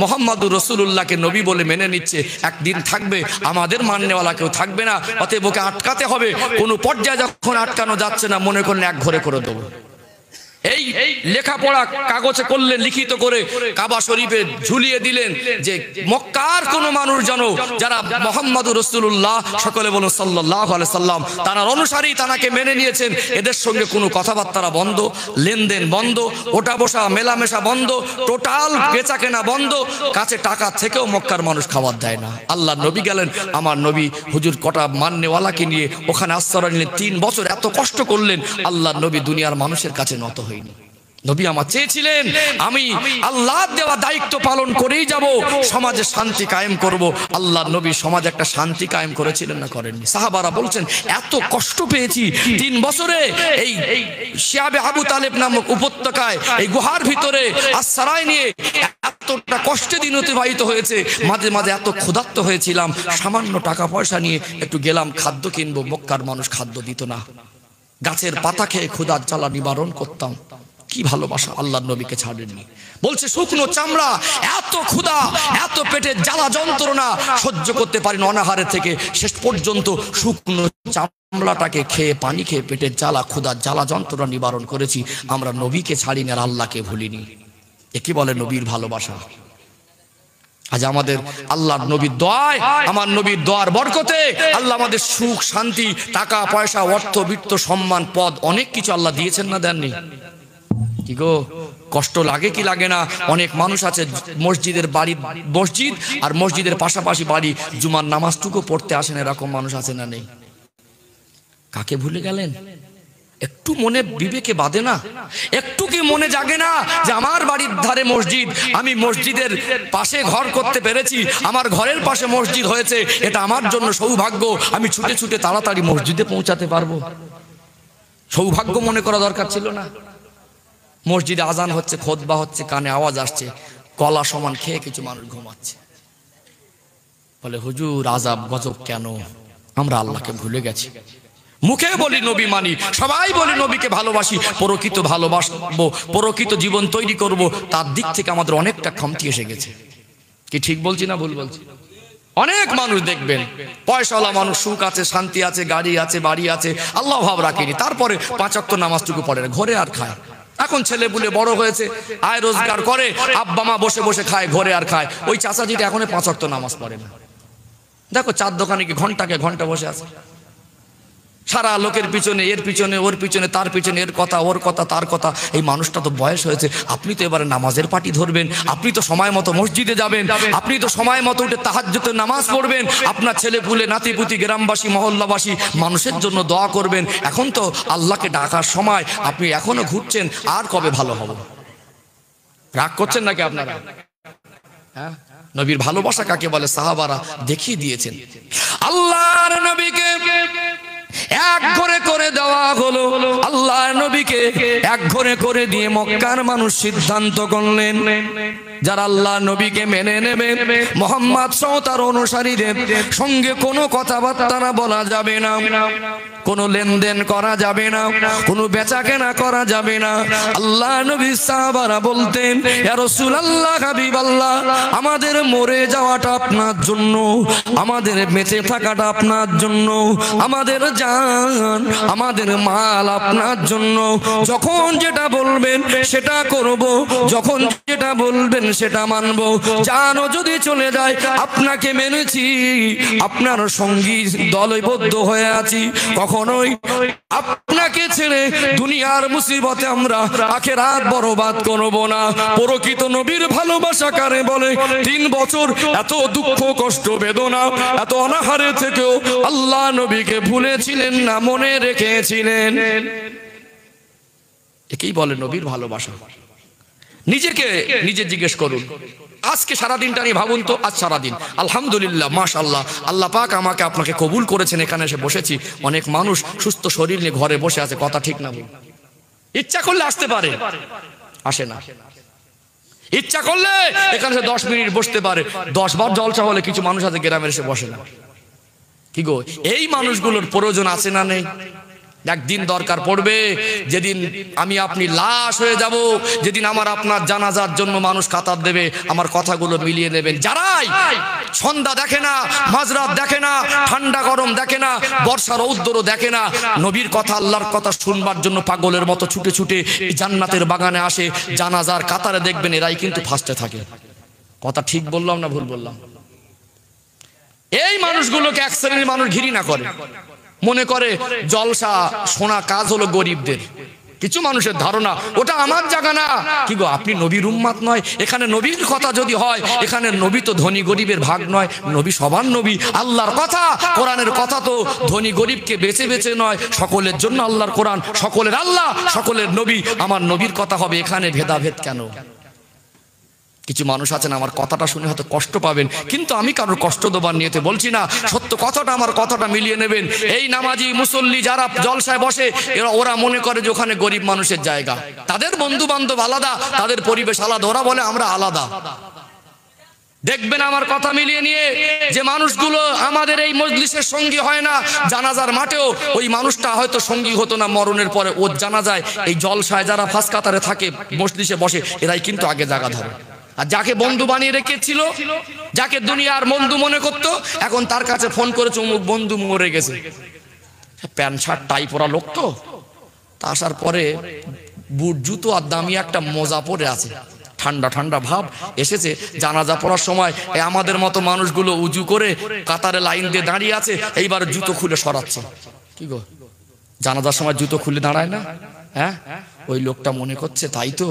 মুহাম্মদুর রাসূলুল্লাহকে নবী বলে মেনে নিচ্ছে, একদিন থাকবে আমাদের মাননেওয়ালা কেউ থাকবে না। অতএব ওকে আটকাতে হবে। কোনো পর্যায়ে যখন আটকানো যাচ্ছে না, মনে করলেন এক ঘরে করে দেবো। এই লেখাপড়া কাগজে করলেন, লিখিত করে কাবা শরীফে ঝুলিয়ে দিলেন যে মক্কার কোন মানুষ জানো যারা মুহাম্মদুর রাসূলুল্লাহ, সকলে বলুন সাল্লাল্লাহু আলাইহি সাল্লাম, তার অনুসারী, তাকে মেনে নিয়েছেন, এদের সঙ্গে কোনো কথাবার্তা বন্ধ, লেনদেন বন্ধ, ওটা বসা মেলামেশা বন্ধ, টোটাল বেচা কেনা বন্ধ, কাছে টাকা থেকেও মক্কার মানুষ খাবার দেয় না। আল্লাহ নবী গেলেন, আমার নবী হুজুর কটা মাননেওয়ালাকে নিয়ে ওখানে আশ্রয় নিলেন। 3 বছর এত কষ্ট করলেন, আল্লাহ নবী দুনিয়ার মানুষের কাছে নত হয়নি। নবী আমার চেয়েছিলেন আমি আল্লাহর দেওয়া দায়িত্ব পালন করেই যাব, সমাজে শান্তি কায়েম করব। আল্লাহ নবী সমাজে একটা শান্তি কায়েম করেছিলেন না করেননি? সাহাবারা বলছেন এত কষ্ট পেয়েছি 3 বছরে এই শিয়াবে আবু তালেব নামক উপত্যকায়, এই গুহার ভিতরে আশ্রয় নিয়ে এতটা কষ্টে দিন অতিবাহিত হয়েছে। মাঝে মাঝে এত ক্ষুধার্ত হয়েছিলাম, সামান্য টাকা পয়সা নিয়ে একটু গেলাম খাদ্য কিনবো, মক্কার মানুষ খাদ্য দিত না। গাছের পাতা খেয়ে ক্ষুধার জ্বালা নিবারণ করতাম। কি ভালোবাসা, আল্লাহর নবীকে ছাড়েননি। বলছে শুকনো চামড়া, এত ক্ষুধা, এত পেটের জ্বালা যন্ত্রণা সহ্য করতে পারেন, অনাহারে থেকে শেষ পর্যন্ত শুকনো চামড়াটাকে খেয়ে পানি খেয়ে পেটের জ্বালা ক্ষুধার জ্বালা যন্ত্রণা নিবারণ করেছি, আমরা নবীকে ছাড়িনি আর আল্লাহকে ভুলিনি। একে বলে নবীর ভালোবাসা। আজ আমাদের আল্লাহর নবীর দোয়ায়, আমার নবীর দোয়ার বরকতে আল্লাহ আমাদের সুখ শান্তি, টাকা পয়সা, অর্থ বিত্ত, সম্মান, পদ, অনেক কিছু আল্লাহ দিয়েছেন না দেননি? কি গো, কষ্ট লাগে কি লাগে না? অনেক মানুষ আছে মসজিদের বাড়ি মসজিদ আর মসজিদের পাশাপাশি বাড়ি, জুমার নামাজটুকু পড়তে আসেন, এরকম মানুষ আছে না নেই? কাকে ভুলে গেলেন? একটু মনে বিবেকে বাঁধে না? একটু কি মনে জাগে না যে আমার বাড়ির ধারে মসজিদ, আমি মসজিদের পাশে ঘর করতে পেরেছি, আমার ঘরের পাশে মসজিদ হয়েছে, এটা আমার জন্য সৌভাগ্য, আমি ছুটে ছুটে তাড়াতাড়ি মসজিদে পৌঁছাতে পারবো। সৌভাগ্য মনে করা দরকার ছিল না? মসজিদে আজান হচ্ছে, খুতবা হচ্ছে, কানে আওয়াজ আসছে, কলা সমান খেয়ে কিছু মানুষ ঘুমাচ্ছে, বলে হুজুর আজাব গজব কেন? আমরা আল্লাহকে ভুলে গেছি। মুখে বলি নবী মানি, সবাই বলি নবীকে ভালোবাসি, প্রকৃত ভালোবাসবো, প্রকৃত জীবন তৈরি করব, তার দিক থেকে আমাদের অনেকটা খামতি এসে গেছে। কি ঠিক বলছি না ভুল বলছি? অনেক মানুষ দেখবেন পয়সাওয়ালা মানুষ, সুখ আছে, শান্তি আছে, গাড়ি আছে, বাড়ি আছে, আল্লাহ ভাব রাখেনি, তারপরে 5 ওয়াক্ত নামাজটুকু পড়ে না, ঘরে আর খায়। এখন ছেলে বুলে বড় হয়েছে, আয় রোজগার করে, আব্বা মা বসে বসে খায়, ঘরে আর খায়। ওই চাচাজিটা এখন 5 ওয়াক্ত নামাজ পড়ে না। দেখো চার দোকানে কি ঘন্টাকে ঘন্টা বসে আছে, সারা লোকের পিছনে, এর পিছনে, ওর পিছনে, তার পিছনে, এর কথা, ওর কথা, তার কথা। এই মানুষটা তো বয়স হয়েছে, আপনি তো এবারে নামাজের পাটি ধরবেন, আপনি তো সময় মতো মসজিদে যাবেন, আপনি তো সময় মতো উঠে তাহাজ্জুদের নামাজ পড়বেন, আপনার ছেলে পুলে, নাতিপুতি, গ্রামবাসী, মহল্লাবাসী মানুষের জন্য দোয়া করবেন। এখন তো আল্লাহকে ডাকার সময়, আপনি এখনো ঘুরছেন, আর কবে ভালো হবে? রাগ করছেন নাকি আপনারা? হ্যাঁ, নবীর ভালোবাসা কাকে বলে সাহাবারা দেখিয়ে দিয়েছেন। আল্লাহর নবীকে এক ঘরে করে দেওয়া হলো, আল্লাহ নবীকে এক ঘরে করে দিয়ে মক্কার মানুষ সিদ্ধান্ত করলেন, যারা আল্লাহ নবীকে মেনে নেবে, মুহাম্মদ সহ তার অনুসারীদের সঙ্গে কোনো কথাবার্তা বলা যাবে না, কোনো লেনদেন করা যাবে না, কোনো বেচা কেনা করা যাবে না। আল্লাহ নবী সাহাবারা বলতেন, ইয়া রাসূলুল্লাহ, হাবিবাল্লাহ, আমাদের মরে যাওয়াটা আপনার জন্য, আমাদের বেঁচে থাকাটা আপনার জন্য, আমাদের জান, আমাদের মাল আপনার জন্য। যখন যেটা বলবেন সেটা করব, যখন যেটা বলবেন সেটা মানব। জানও যদি চলে যায় আপনাকে মেনেছি, আপনার সঙ্গী দলবদ্ধ হয়ে আছি, কখনোই আপনাকে ছেড়ে দুনিয়ার মুসিবতে আমরা আখিরাত বরবাদ করব না। প্রকৃত নবীর ভালোবাসা কারে বলে? 3 বছর এত দুঃখ কষ্ট বেদনা এত অনাহারে থেকেও আল্লাহ নবীকে ভুলেছিলেন না, মনে রেখেছিলেন। একেই বলে নবীর ভালোবাসা। নিজেকে নিজে জিজ্ঞেস করুন, আজকে সারাদিনটা নিয়ে ভাবুন তো। আজ সারাদিন আলহামদুলিল্লাহ, মাশাআল্লাহ, আল্লাহ পাক আমাকে আপনাকে কবুল করেছেন, এখানে এসে বসেছি। অনেক মানুষ সুস্থ শরীর নিয়ে ঘরে বসে আছে, কথা ঠিক না? ইচ্ছা করলে আসতে পারে, আসে না। ইচ্ছা করলে এখানে 10 মিনিট বসতে পারে। 10 বার জলসা হলে কিছু মানুষ আছে গ্রামের এসে বসে না। কি গো, এই মানুষগুলোর প্রয়োজন আছে না নেই? একদিন দরকার পড়বে, যেদিন আমি আপনি লাশ হয়ে যাব, যেদিন আমার আপনার জানাজার জন্য মানুষ কাতার দেবে, আমার কথাগুলো মিলিয়ে নেবেন। যারাই সন্ধ্যা দেখে না, মাঝরাত দেখে না, ঠান্ডা গরম দেখে না, বর্ষা রৌদ্র দেখে না, নবীর কথা, আল্লাহর কথা শুনবার জন্য পাগলের মতো ছুটে ছুটে জান্নাতের বাগানে আসে, জানাজার কাতারে দেখবেন এরাই কিন্তু ফার্স্টে থাকে। কথা ঠিক বললাম না ভুল বললাম? এই মানুষগুলোকে এক শ্রেণীর মানুষ ঘৃণা করে, মনে করে জলসা শোনা কাজ হলো গরিবদের। কিছু মানুষের ধারণা ওটা আমার জায়গা না। কি গো, আপনি নবীর উম্মত নয়? এখানে নবীর কথা যদি হয়, এখানে নবী তো ধনী গরিবের ভাগ নয়, নবী সবার নবী। আল্লাহর কথা, কোরআনের কথা তো ধনী গরিবকে বেছে বেছে নয়, সকলের জন্য আল্লাহর কোরআন, সকলের আল্লাহ, সকলের নবী। আমার নবীর কথা হবে, এখানে ভেদাভেদ কেন? কিছু মানুষ আছেন আমার কথাটা শুনে হয়তো কষ্ট পাবেন, কিন্তু আমি কারোর কষ্ট দেবার নিয়েতে বলছি না। সত্য কথাটা, আমার কথাটা মিলিয়ে নেবেন। এই নামাজি মুসল্লি যারা জলসায় বসে, ওরা মনে করে যে ওখানে গরিব মানুষের জায়গা, তাদের বন্ধু বান্ধব আলাদা, তাদের পরিবেশ আলাদা, ওরা বলে আমরা আলাদা। দেখবেন আমার কথা মিলিয়ে নিয়ে, যে মানুষগুলো আমাদের এই মজলিসের সঙ্গী হয় না, জানাজার মাঠেও ওই মানুষটা হয়তো সঙ্গী হতো না মরণের পরে, ওর জানাজায় এই জলসায় যারা ফাঁস কাতারে থাকে, মজলিসে বসে, এরাই কিন্তু আগে জায়গা ধরে। আর যাকে বন্ধু বানিয়ে রেখেছিল, যাকে দুনিয়ার বন্ধু মনে করতো, এখন তার কাছে ফোন করেছে অমুক বন্ধু মরে গেছে। প্যান্ট শার্ট টাই পরা লোক তো, তা আসার পরে বুট জুতো আর দামি একটা মোজা পরে আছে, ঠান্ডা ঠান্ডা ভাব এসেছে। জানাজা পড়ার সময় আমাদের মতো মানুষগুলো উজু করে কাতারে লাইন দিয়ে দাঁড়িয়ে আছে, এইবার জুতো খুলে সরাচ্ছে। কি গো, জানাজার সময় জুতো খুলে দাঁড়ায় না? হ্যাঁ, ওই লোকটা মনে করছে তাই তো,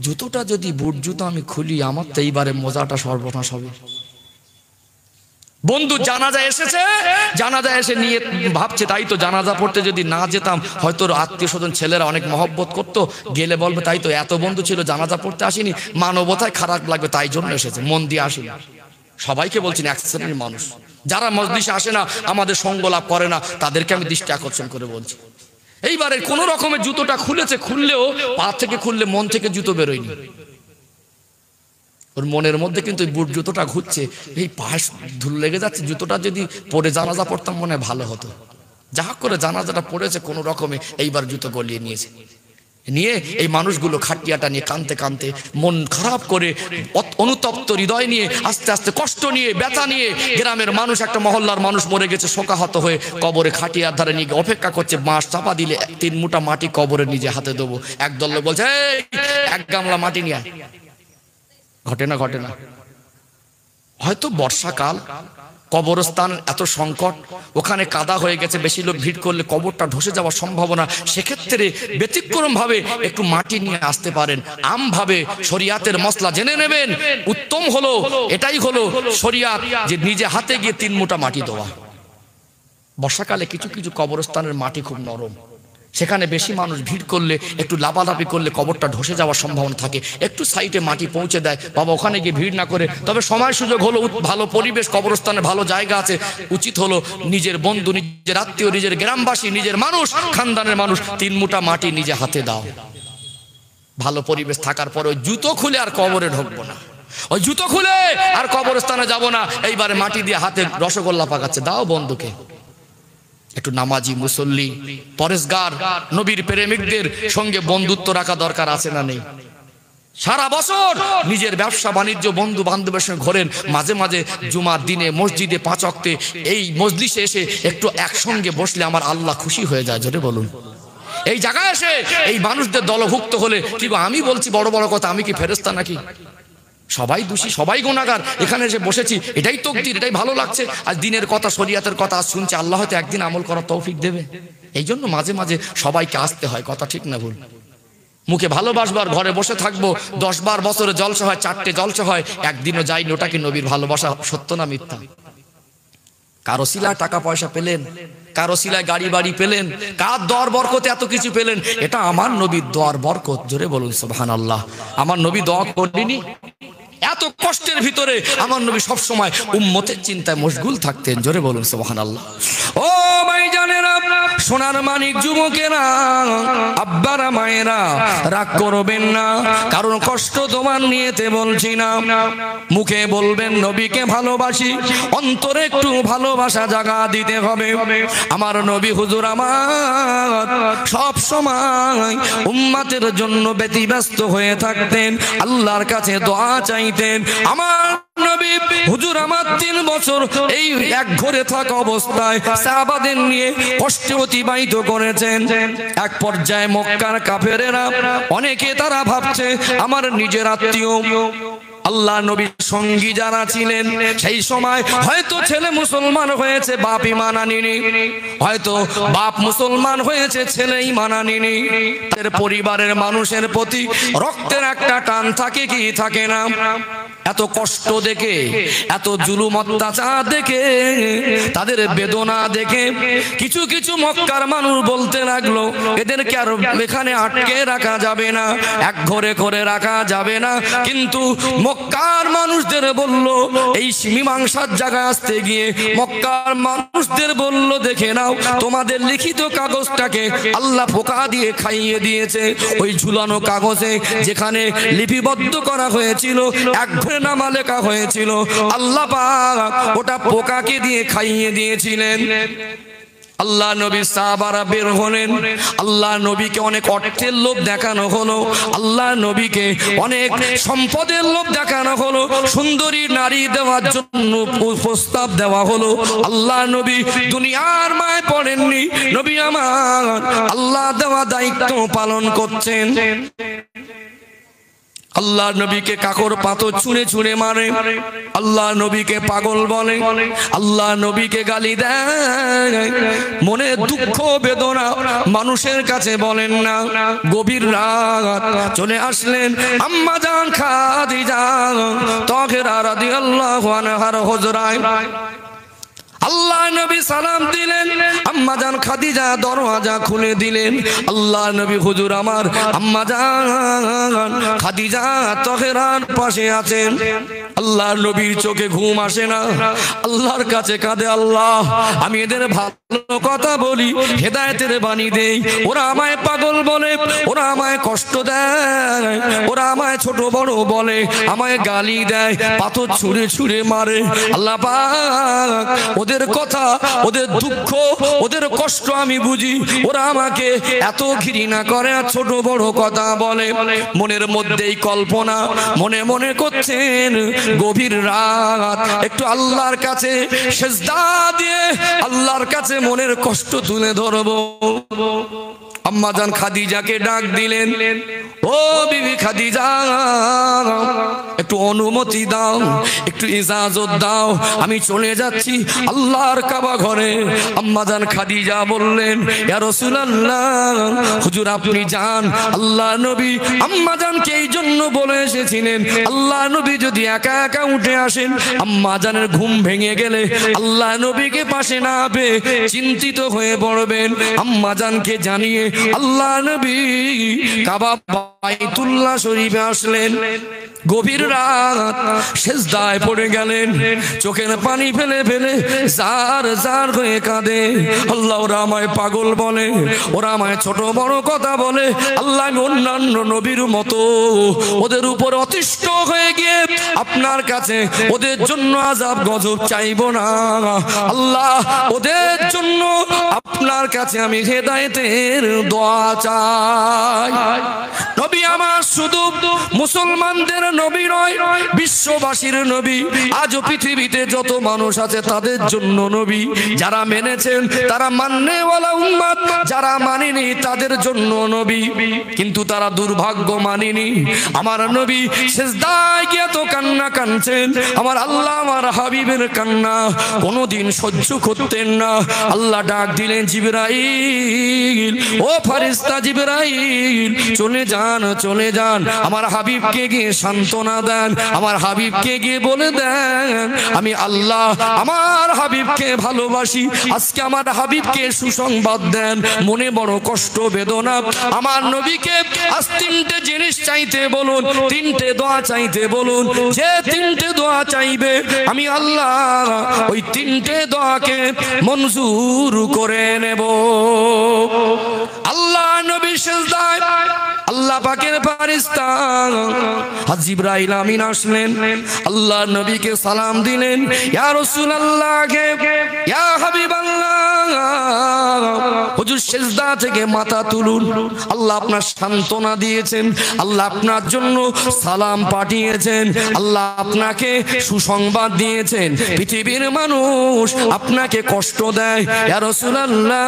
জুতোটা যদি বুট জুতো আমি খুলি, আমার তো এইবারে মোজাটা সর্বনাশ হবে। বন্ধু জানাজা এসেছে, জানাজা এসে নিয়ে ভাবছে তাই তো, জানাজা পড়তে যদি না যেতাম হয়তো আত্মীয় স্বজন ছেলেরা অনেক মহব্বত করতো, গেলে বলবে তাই তো এত বন্ধু ছিল জানাজা পড়তে আসেনি, মানবতায় খারাপ লাগবে তাই জন্য এসেছে, মন দিয়ে আসেনি। সবাইকে বলছেন এক শ্রেণীর মানুষ যারা মজলিসে আসে না, আমাদের সঙ্গ লাভ করে না, তাদেরকে আমি দৃষ্টি আকর্ষণ করে বলছি। এইবারে কোন রকমের জুতোটা খুলেছে, খুললেও পা থেকে খুললে মন থেকে জুতো বেরোয়নি, ওর মনের মধ্যে কিন্তু বুট জুতোটা ঘুরছে, এই পাশ ধুলো লেগে যাচ্ছে, জুতোটা যদি পরে জানাজা পড়তাম মনে ভালো হতো। যা করে জানাজাটা পড়েছে কোনো রকমে, এইবার জুতো গলিয়ে নিয়েছে। নিয়ে এই মানুষগুলো খাটিয়াটা নিয়ে কাঁদতে কাঁদতে, মন খারাপ করে, অনুতপ্ত হৃদয় নিয়ে, আস্তে আস্তে কষ্ট নিয়ে, ব্যথা নিয়ে, গ্রামের মানুষ, একটা মহল্লার মানুষ মরে গেছে, শোকাহত হয়ে কবরে খাটিয়ার ধারে নিয়ে অপেক্ষা করছে, বাঁশ চাপা দিলে 3 মুঠা মাটি কবরে নিজে হাতে দেবো। একদল লোক বলছে এই এক গামলা মাটি নিয়ে আয়। ঘটে না, ঘটে না? হয়তো বর্ষাকাল, কবরস্থান এত সংকট, ওখানে কাদা হয়ে গেছে, বেশি লোক ভিড় করলে কবরটা ধসে যাওয়ার সম্ভাবনা, সেক্ষেত্রে ব্যতিক্রম ভাবে একটু মাটি নিয়ে আসতে পারেন। আমভাবে শরিয়াতের মসলা জেনে নেবেন, উত্তম হলো এটাই হলো শরিয়াত, যে নিজে হাতে গিয়ে 3 মুঠা মাটি দেওয়া। বর্ষাকালে কিছু কিছু কবরস্থানের মাটি খুব নরম, সেখানে বেশি মানুষ ভিড় করলে, একটু লাফালাফি করলে কবরটা ধসে যাওয়ার সম্ভাবনা থাকে, একটু সাইডে মাটি পৌঁছে দেয় বাবা, ওখানে গিয়ে ভিড় না করে। তবে সময় সুযোগ হলো, ভালো পরিবেশ, কবরস্থানে ভালো জায়গা আছে, উচিত হলো নিজের বন্ধু, নিজের আত্মীয়, নিজের গ্রামবাসী, নিজের মানুষ, খানদানের মানুষ 3 মুঠা মাটি নিজে হাতে দাও। ভালো পরিবেশ থাকার পরে ওই জুতো খুলে আর কবরে ঢুকবো না, ওই জুতো খুলে আর কবরস্থানে যাব না, এইবারে মাটি দিয়ে হাতে রসগোল্লা পাকাচ্ছে, দাও বন্ধুকে। একটু নামাজি, মুসল্লি, পরেশগার, নবীর প্রেমিকদের সঙ্গে বন্ধুত্ব রাখা দরকার আছে না নেই? সারা বছর নিজের ব্যবসা বাণিজ্য, বন্ধু বান্ধবের সঙ্গে ঘোরেন, মাঝে মাঝে জুমার দিনে মসজিদে 5 ওয়াক্তে এই মজলিসে এসে একটু একসঙ্গে বসলে আমার আল্লাহ খুশি হয়ে যায়। জোরে বলুন। এই জায়গায় এসে এই মানুষদের দলভুক্ত হলে কি আমি বলছি বড় বড় কথা, আমি কি ফেরেশতা নাকি? সবাই দোষী, সবাই গুনাহগার। এখানে এসে বসেছি, এটাই তকদির, এটাই ভালো লাগছে। আর দিনের কথা, শরিয়াতের কথা শুনছি, আল্লাহ হয়তো একদিন আমল করার তৌফিক দেবে। এই জন্য মাঝে মাঝে সবাইকে আসতে হয়, কথা ঠিক না ভুল? মুখে ভালোবাসবার, ঘরে বসে থাকবো, 10 বার বছরে জলসা হয়, 4টে জলসা হয়, একদিনও যাইনি, ওটা কি নবীর ভালোবাসা? সত্য না মিথ্যা? কারো সিলায় টাকা পয়সা পেলেন, কারো সিলায় গাড়ি বাড়ি পেলেন, কার দর বরকতে এত কিছু পেলেন, এটা আমার নবীর দোয়ার বরকত। জোরে বলুন সুবহানাল্লাহ। আমার নবী দোয়া করেনি? এত কষ্টের ভিতরে আমার নবী সব সময় উম্মতের চিন্তায় মশগুল থাকতেন। জোরে বলুন সুবহানাল্লাহ। ও ভাইজানেরা, সোনার মানিক যুবকেরা, আব্বারা, মায়েরা, রাগ করবেন না, কারণ কষ্ট তোমার নিয়েতে বলছি না। মুখে বলবেন নবীকে ভালোবাসি, অন্তরে একটু ভালোবাসা জাগা দিতে হবে। আমার নবী হুজুর আমার সব সময় উম্মতের জন্য ব্যতিব্যস্ত হয়ে থাকতেন, আল্লাহর কাছে দোয়া চাইতেন। আমার নবী হুজুর আমার 3 বছর এই এক ঘরে থাকা অবস্থায় সাহাবাদের নিয়ে কষ্টে অতিবাহিত করেছেন। এক পর্যায়ে মক্কার কাফেরেরা অনেকে তারা ভাবছে আমার নিজের আত্মীয়, আল্লাহ নবীর সঙ্গী যারা ছিলেন সেই সময় হয়তো ছেলে মুসলমান হয়েছে, বাপ ঈমান আনেনি, হয়তো বাপ মুসলমান হয়েছে, ছেলে ঈমান আনেনি। তাদের পরিবারের মানুষের প্রতি রক্তের একটা টান থাকে কি থাকে না? এত কষ্ট দেখে, এত জুলুম অত্যাচার দেখে, তাদের বেদনা দেখে কিছু কিছু মক্কার মানুষ বলতে লাগলো এদেরকে আর এখানে আটকে রাখা যাবে না, এক ঘরে করে রাখা যাবে না। কিন্তু মক্কার মানুষদের বলল, এই মীমাংসার জায়গায় আসতে গিয়ে মক্কার মানুষদের বলল দেখে নাও, তোমাদের লিখিত কাগজটাকে আল্লাহ পোকা দিয়ে খাইয়ে দিয়েছে। ওই ঝুলানো কাগজে যেখানে লিপিবদ্ধ করা হয়েছিল, এক ঘরে নামা লেখা হয়েছিল, আল্লাহ পাক ওটা পোকাকে দিয়ে খাইয়ে দিয়েছিলেন। আল্লাহ নবী সাহাবারা বের হলেন। আল্লাহ নবীকে অনেক অর্থের লোভ দেখানো হলো, আল্লাহ নবীকে অনেক সম্পদের লোভ দেখানো হলো, সুন্দরী নারী দেওয়ার জন্য প্রস্তাব দেওয়া হলো। আল্লাহ নবী দুনিয়ার মায় পড়েননি, নবী আমার আল্লাহ দেওয়া দায়িত্ব পালন করছেন। আল্লাহ নবীকে কাকর পাথর ছুঁড়ে ছুঁড়ে মারে, আল্লাহ নবীকে পাগল বলে, আল্লাহ নবীকে গালি দেয়। মনে দুঃখ বেদনা মানুষের কাছে বলেন না। গভীর রাত চলে আসলেন আম্মা জান খাদিজা তাহেরা রাদিয়াল্লাহু আনহার হুজরায়। আল্লাহ নবী সালাম দিলেন, আম্মা জান খাদিজা দরওয়াজা খুলে দিলেন। আল্লাহ নবী হুজুর আমার আম্মা জান খাদিজা তাহেরার পাশে আছেন। আল্লাহ নবীর চোখে ঘুম আসে না, আল্লাহর কাছে কাঁদে, আল্লাহ আমি এদের ভালো কথা বলি, হেদায়েতের বাণী দেই, ওরা আমায় পাগল বলে, ওরা আমায় কষ্ট দেয়, ওরা আমায় ছোট বড় বলে, আমায় গালি দেয়, পাথর ছুঁড়ে ছুঁড়ে মারে। আল্লাহ পাক ওদের কথা, ওদের দুঃখ, ওদের কষ্ট আমি বুঝি, ওরা আমাকে এত ঘৃণা করে আর ছোট বড় কথা বলে। মনের মধ্যেই কল্পনা মনে মনে করছেন, গভীর রাত একটু আল্লাহর কাছে সিজদা দিয়ে আল্লাহর কাছে মনের কষ্ট তুলে ধরবো। আম্মা জান খাদিজাকে ডাক দিলেন, ও বিবি খাদিজা একটু অনুমতি দাও, একটু ইজাজত দাও, আমি চলে যাচ্ছি আল্লাহর কাবা ঘরে। আম্মা জান খাদিজা বললেন, ইয়া রাসূলুল্লাহ হুজুর আপনি যান। আল্লাহ নবী আম্মা জানকে এই জন্য বলে এসেছিলেন, আল্লাহ নবী যদি একা একা উঠে আসেন, আম্মা জানের ঘুম ভেঙে গেলে আল্লাহ নবীকে পাশে না পেয়ে চিন্তিত হয়ে পড়বেন। আম্মা জানকে জানিয়ে আল্লাহ নবী কাবা বাইতুল্লাহ শরীফে আসলেন। গভীর রাত সিজদায় পড়ে গেলেন, চোখের পানি ফেলে ফেলে জার জার হয়ে কাঁদে। আল্লাহ ওরা আমায় পাগল বলে, ওরা আমায় ছোট বড় কথা বলে, আল্লাহ আমি অন্যান্য নবীর মতো ওদের উপর অতিষ্ঠ হয়ে গিয়ে আপনার কাছে ওদের জন্য আযাব গজব চাইবো না। আল্লাহ ওদের জন্য আপনার কাছে আমি হেদায়েতের দোয়া চাই। নবী আমার শুধু মুসলমানদের নবী নয়, বিশ্ববাসীর নবী। আজও পৃথিবীতে যত মানুষ আছে তাদের জন্য নবী। যারা মেনেছেন তারা মাননেওয়ালা উম্মত, যারা মানেনি তাদের জন্য নবী। কিন্তু তারা দুর্ভাগ্য মানেনি। আমার নবী সিজদায় গিয়ে তো কান্না কাঁদছেন, আমার আল্লাহ আমার হাবিবের কান্না কোনোদিন সহ্য করতেন না। আল্লাহ ডাক দিলেন, জিবরাইল ও ফেরেশতা জিবরাইল চলে যান, চলে যান, আমার হাবিবকে গিয়ে সান্ত্বনা দেন, আমার হাবিবকে গিয়ে বলে দেন আমি আল্লাহ আমার হাবিবকে ভালোবাসি। আজকে আমার হাবিবকে সুসংবাদ দেন। মনে বড় কষ্ট বেদনা। আমার নবীকে আজ তিনটে জিনিস চাইতে বলুন, তিনটে দোয়া চাইতে বলুন। যে তিনটে দোয়া চাইবে আমি আল্লাহ ওই তিনটে দোয়াকে মঞ্জুর করে নেব। আল্লাহ নবী সিজদায়, আল্লাহ পাকের ফেরেশতা হযরত জিবরাইল আমিন আসলেন, আল্লাহ নবীকে সালাম দিলেন, ইয়া রাসূলুল্লাহ ইয়া হাবিবাল্লাহ হুজুর সিজদা থেকে মাথা তুলুন। আল্লাহ আপনার সান্ত্বনা দিয়েছেন, আল্লাহ আপনার জন্য সালাম পাঠিয়েছেন, আল্লাহ আপনাকে সুসংবাদ দিয়েছেন। পৃথিবীর মানুষ আপনাকে কষ্ট দেয়, ইয়া রাসূলুল্লাহ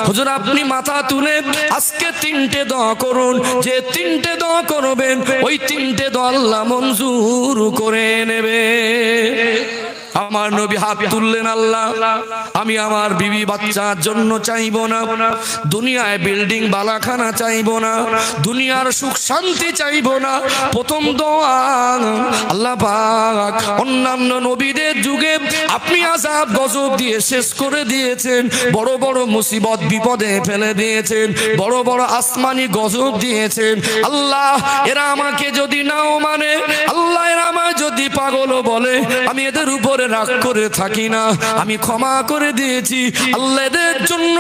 হুজুর আপনি মাথা তুলে আজকে তিনটে দোয়া করুন। যে তিনটে দোয়া করবেন ওই তিনটে দোয়া আল্লাহ মঞ্জুর করে নেবে। আমার নবী হাত তুললেন, আল্লাহ আমি আমার বিবি বাচ্চার জন্য চাইবো না, দুনিয়ায় বিল্ডিং বালাখানা চাইবো না, দুনিয়ার সুখ শান্তি চাইবো না। প্রথম দোয়া আল্লাহ পাক অন্যান্য নবীদের যুগে আপনি আযাব গজব দিয়ে শেষ করে দিয়েছেন, বড় বড় মুসিবত বিপদে ফেলে দিয়েছেন, বড় বড় আসমানি গজব দিয়েছেন। আল্লাহ এরা আমাকে যদি নাও মানে, আল্লাহ এরা আমায় যদি পাগল বলে আমি এদের উপরে রাগ করে থাকি না, আমি ক্ষমা করে দিয়েছি। আল্লাহ এদের জন্য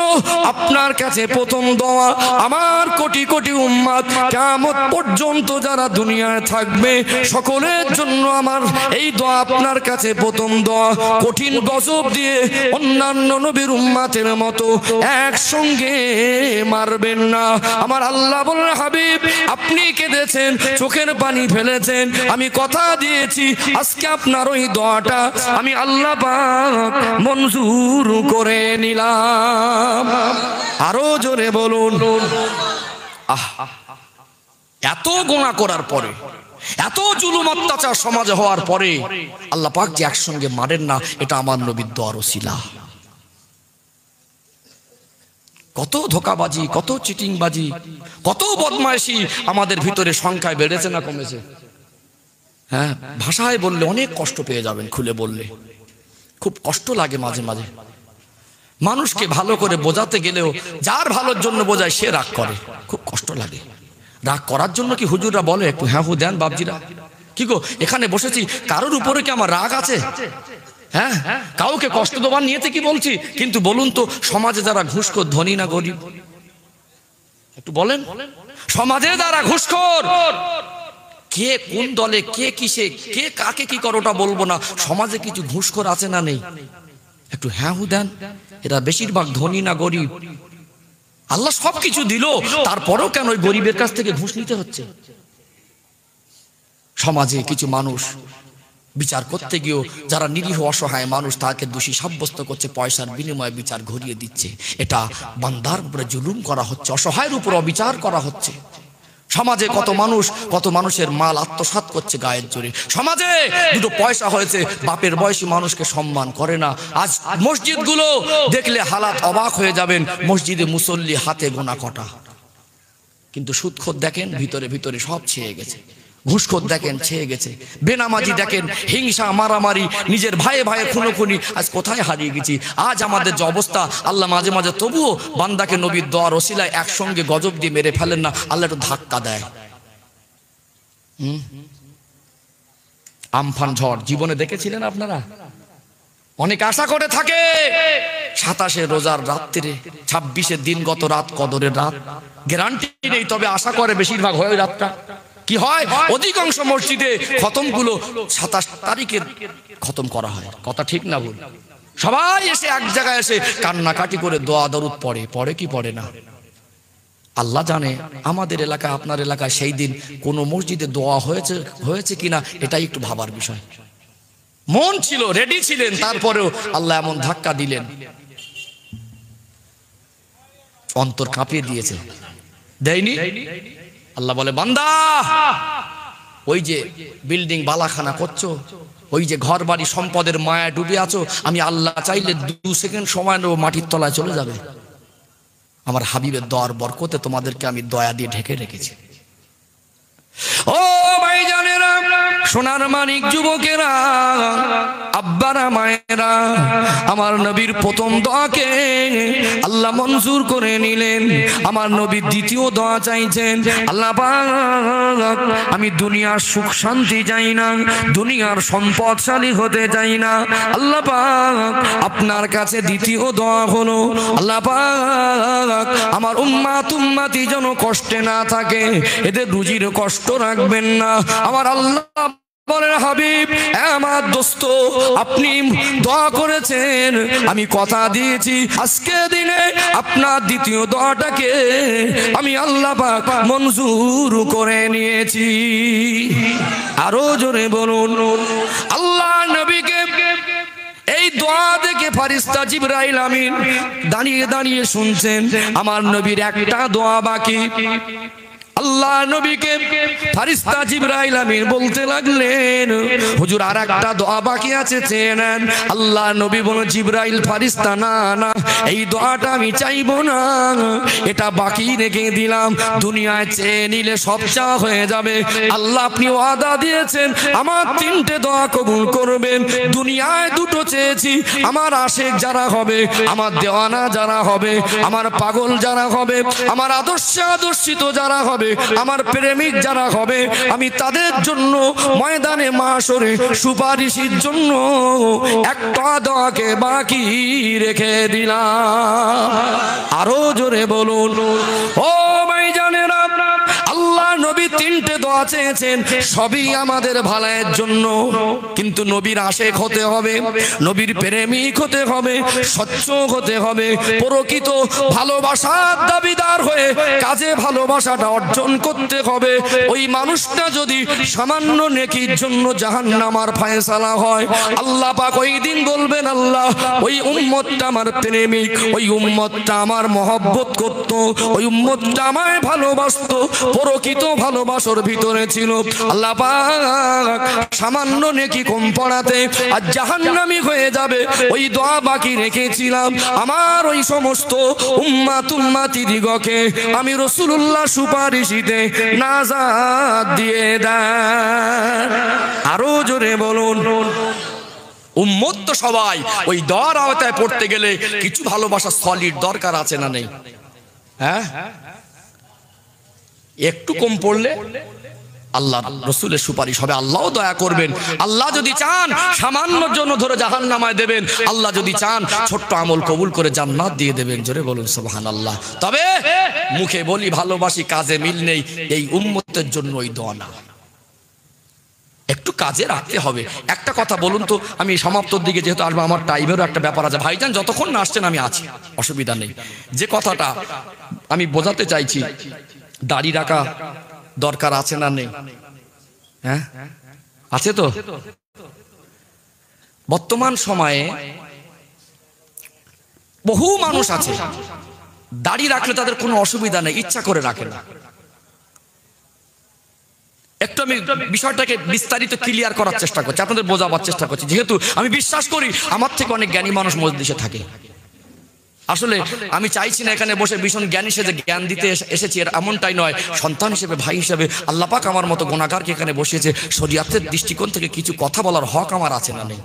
আপনার কাছে প্রথম দোয়া, আমার কোটি কোটি উম্মত কিয়ামত পর্যন্ত যারা দুনিয়ায় থাকবে সকলের জন্য আমার এই দোয়া আপনার কাছে প্রথম দোয়া। কঠিন গজব দিয়ে অন্যান্য নবীর উম্মতের মতো একসঙ্গে মারবেন না। আমার আল্লাহ বলেন, হাবিব আপনি কেঁদেছেন, চোখের পানি ফেলেছেন, আমি কথা দিয়েছি আজকে আপনার ওই দোয়াটা আমি আল্লাহ পাক মঞ্জুর করে নিলাম। আরো জোরে বলুন। এত গুনাহ করার পরে, এত জুলুম অত্যাচার সমাজে হওয়ার পরে আল্লাহ পাক যে একসঙ্গে মারেন না, এটা আমার নবীর দোয়ার ওসিলা। কত ধোঁকাবাজি, কত চিটিংবাজি, কত বদমাইশি আমাদের ভিতরে সংখ্যায় বেড়েছে না কমেছে? হ্যাঁ, ভাষায় বললে অনেক কষ্ট পেয়ে যাবেন, খুলে বললে খুব কষ্ট লাগে মাঝে মাঝে। মানুষকে ভালো করে বোঝাতে গেলেও যার ভালোর জন্য বোঝায় সে রাগ করে, খুব কষ্ট লাগে। রাগ করার জন্য কি হুজুররা বলে একটু হ্যাঁ হু দেন বাপজিরা? কি গো এখানে বসেছি, কারোর উপরে কি আমার রাগ আছে? হ্যাঁ, কাউকে কষ্ট দেওয়ার নিয়েতে কি বলছি? কিন্তু বলুন তো, সমাজে যারা ঘুষখোর ধনী না গরিব? একটু বলেন। সমাজে যারা ঘুষখোর, কে কোন দলে, কে কিসে, কে কাকে কি করে ওটা বলবো না, সমাজে কিছু ঘুষখোর আছে না নেই? একটু হ্যাঁ হু দেন। এরা বেশিরভাগ ধনী না গরিব? আল্লাহ সবকিছু দিল, তারপরেও কেন ওই গরিবের কাছ থেকে ঘুষ নিতে হচ্ছে? সমাজে কিছু মানুষ বিচার করতে গিয়েও যারা নিরীহ অসহায় মানুষ তাকে দোষী সাব্যস্ত করছে, পয়সার বিনিময়ে বিচার ঘুরিয়ে দিচ্ছে। এটা বান্দার উপরে জুলুম করা হচ্ছে, অসহায়ের উপর অবিচার করা হচ্ছে। সমাজে কত মানুষ, কত মানুষের মাল আত্মসাৎ করছে গায়ের জোরে। সমাজে দুটো পয়সা হয়েছে, বাপের বয়সী মানুষকে সম্মান করে না। আজ মসজিদগুলো দেখলে হালাত অবাক হয়ে যাবেন, মসজিদে মুসল্লি হাতে গোনা কটা, কিন্তু সুদখোর দেখেন ভিতরে ভিতরে সব ছেয়ে গেছে। ঘুষখোর দেখেন ছেয়ে গেছে। বেনামাজি দেখেন হিংসা, মারামারি, নিজের ভাইয়ে ভাইয়ে খুনোখুনি, আজ কোথায় হারিয়ে গেছি। আজ আমাদের যে অবস্থা, আল্লাহ মাঝে মাঝে তবুও বান্দাকে নবীর দোয়ার ওসিলায় একসঙ্গে গজব দিয়ে মেরে ফেলেন না, আল্লাহ একটু ধাক্কা দেয়। আমফান ঝড় জীবনে দেখেছিলেন আপনারা? অনেক আশা করে থাকে 27 রোজার রাত্রিরে, 26 দিনগত রাত, কদরের রাত, গ্যারান্টি নেই, তবে আশা করে বেশিরভাগ হয় ওই রাতটা। কি হয়, অধিকাংশ মসজিদে খতমগুলো 27 তারিখের খতম করা হয়। কথা ঠিক না ভুল? সবাই এসে এক জায়গায় এসে কান্নাকাটি করে দোয়া দরুদ পড়ে, পড়ে কি পড়ে না আল্লাহ জানে। আমাদের এলাকা, আপনার এলাকায় সেই দিন কোন মসজিদে দোয়া হয়েছে কিনা এটাই একটু ভাবার বিষয়। মন ছিল, রেডি ছিলেন, তারপরেও আল্লাহ এমন ধাক্কা দিলেন, অন্তর কাঁপিয়ে দিয়েছে। দেয়নি? আল্লাহ বলে, বান্দা ওই যে বিল্ডিং বালাখানা করছো, ওই যে ঘর বাড়ি সম্পদের মায়া ডুবে আছো, আমি আল্লাহ চাইলে 2 সেকেন্ড সময় নেব, মাটির তলায় চলে যাবে। আমার হাবিবের দোয়ার বরকতে তোমাদেরকে আমি দয়া দিয়ে ঢেকে রেখেছি। ও ভাইজানেরা, সোনার মানিক যুবকেরা, আব্বারা, মায়েরা, আমার নবীর প্রথম দোয়াকে আল্লাহ মঞ্জুর করে নিলেন। আমার নবীর দ্বিতীয় দোয়া চাইছেন, আল্লাহ পাক আমি দুনিয়ার সুখ শান্তি চাই না, দুনিয়ার সম্পদশালী হতে চাই না। আল্লাহ পাক আপনার কাছে দ্বিতীয় দোয়া হলো, আল্লাহ পাক আমার উম্মতি যেন কষ্টে না থাকে, এদের রুজির কষ্ট রাখবেন না। আমার আল্লাহ বলেন, হাবিব আমার দোস্ত, আপনি দোয়া করেছেন, আমি কথা দিয়েছি আজকে দিনে আপনার দ্বিতীয় দোয়াটাকে আমি আল্লাহ পাক মঞ্জুর করে নিয়েছি। আরো জোরে বলুন। আল্লাহ নবীকে এই দোয়া দেখে ফেরেশতা জিবরাইল আমিন দাঁড়িয়ে দাঁড়িয়ে শুনছেন, আমার নবীর একটা দোয়া বাকি। আল্লাহ নবীকে ফেরেশতা জিবরাইল আমিন বলতে লাগলেন, হুজুর আর একটা দোয়া বাকি আছে, চেয়ে নেন। আল্লাহ নবী বলেন, জিবরাইল ফেরেশতা, না না, এই দোয়াটা আমি চাইবো না, এটা বাকি রেখে দিলাম, দুনিয়ায় চেয়ে নিলে সব চাওয়া হয়ে যাবে। আল্লাহ আপনি ওয়াদা দিয়েছেন আমার 3টে দোয়া কবুল করবেন। দুনিয়ায় 2টো চেয়েছি, আমার আশিক যারা হবে, আমার দেওয়ানা যারা হবে, আমার পাগল যারা হবে, আমার আদর্শিত যারা হবে, হবে, আমার প্রেমিক যারা হবে, আমি তাদের জন্য ময়দানে মাশরে সুপারিশের জন্য একটা দোয়াকে বাকি রেখে দিলাম। আরো জোরে বলুন ও ভাইজানেরা, আল্লাহ নবী তিনটে দোয়া চেয়েছেন, সবই আমাদের ভালোর জন্য। কিন্তু নবীর আশেক হতে হবে, নবীর প্রেমিক হতে হবে, স্বচ্ছ হতে হবে, প্রকৃত ভালোবাসার দাবিদার হয়ে কাজে ভালোবাসাটা অর্জন করতে হবে। ওই মানুষটা যদি সামান্য নেকির জন্য জাহান্নামের ফয়সালা হয়, আল্লাহ পাক ওই দিন বলবেন, আল্লাহ ওই উম্মতটা আমার প্রেমিক, ওই উম্মতটা আমার মহব্বত করত, ওই উম্মতটা আমায় ভালোবাসত, প্রকৃত ভালোবাসার ভিতরে ছিল। আল্লাহ পাক সামান্য নেকি কম পড়াতে আর জাহান্নামী হয়ে যাবে। ওই দোয়া বাকি রেখেছিলাম, আমার ওই সমস্ত উম্মাতিদিগকে আমি রাসূলুল্লাহ সুপারিশিতে নাজাত দিয়ে দেন। আরো জোরে বলুন। উম্মত তো সবাই ওই দোয়ার আওতায় পড়তে গেলে কিছু ভালোবাসা সলিড দরকার আছে না নেই? হ্যাঁ, একটু কম পড়লে আল্লাহ রসুলের সুপারিশ হবে, আল্লাহও দয়া করবেন। আল্লাহ যদি চান সামান্যর জন্য ধরে জাহান্নামায় দেবেন, আল্লাহ যদি চান ছোট্ট আমল কবুল করে জান্নাত দিয়ে দেবেন। জোরে বলুন সুবহানাল্লাহ। তবে মুখে বলি ভালোবাসি, কাজে মিল নেই, এই উম্মতের জন্য ওই দোয়া না, একটু কাজে রাখতে হবে। একটা কথা বলুন তো, আমি সমাপ্তর দিকে যেহেতু আসবো, আমার টাইমেরও একটা ব্যাপার আছে। ভাইজান যতক্ষণ না আসছেন আমি আছি, অসুবিধা নেই। যে কথাটা আমি বোঝাতে চাইছি, দাড়ি রাখা দরকার আছে না নেই? হ্যাঁ, আছে তো। বর্তমান সময়ে বহু মানুষ আছে দাড়ি রাখলে তাদের কোনো অসুবিধা নেই, ইচ্ছা করে রাখে না। একটু আমি বিষয়টাকে বিস্তারিত ক্লিয়ার করার চেষ্টা করছি, আপনাদের বোঝাবার চেষ্টা করছি, যেহেতু আমি বিশ্বাস করি আমার থেকে অনেক জ্ঞানী মানুষ মজলিসে থাকে। আসলে আমি চাইছি না এখানে বসে ভীষণ জ্ঞানী সেজে জ্ঞান দিতে এসেছি, এর এমনটাই নয়। সন্তান হিসেবে, ভাই হিসেবে আল্লাহ পাক আমার মতো গুনাহগারকে এখানে বসিয়েছে, শরীয়তের দৃষ্টিকোণ থেকে কিছু কথা বলার হক আমার আছে না নেই?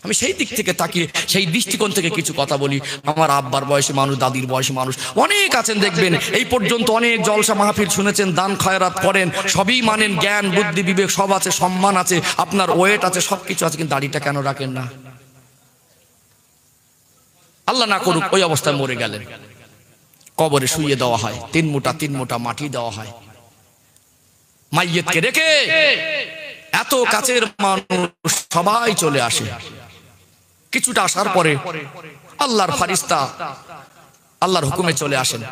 আমি সেই দিক থেকে তাকিয়ে সেই দৃষ্টিকোণ থেকে কিছু কথা বলি। আমার আব্বার বয়সী মানুষ, দাদির বয়সী মানুষ অনেক আছেন, দেখবেন এই পর্যন্ত অনেক জলসা মাহফিল শুনেছেন, দান খয়রাত করেন, সবই মানেন, জ্ঞান বুদ্ধি বিবেক সব আছে, সম্মান আছে, আপনার ওয়েট আছে, সবকিছু আছে, কিন্তু দাড়িটা কেন রাখেন না? আল্লাহ না করুক ওই অবস্থায় মরে গেলেন, কবরে শুইয়ে দেওয়া হয়, তিন মুঠা মাটি দেওয়া হয়, মাইয়েতকে রেখে এত কাছের মানুষ সবাই চলে আসে। কিছুটা আসার পরে আল্লাহর ফারিস্তা আল্লাহর হুকুমে চলে আসেন,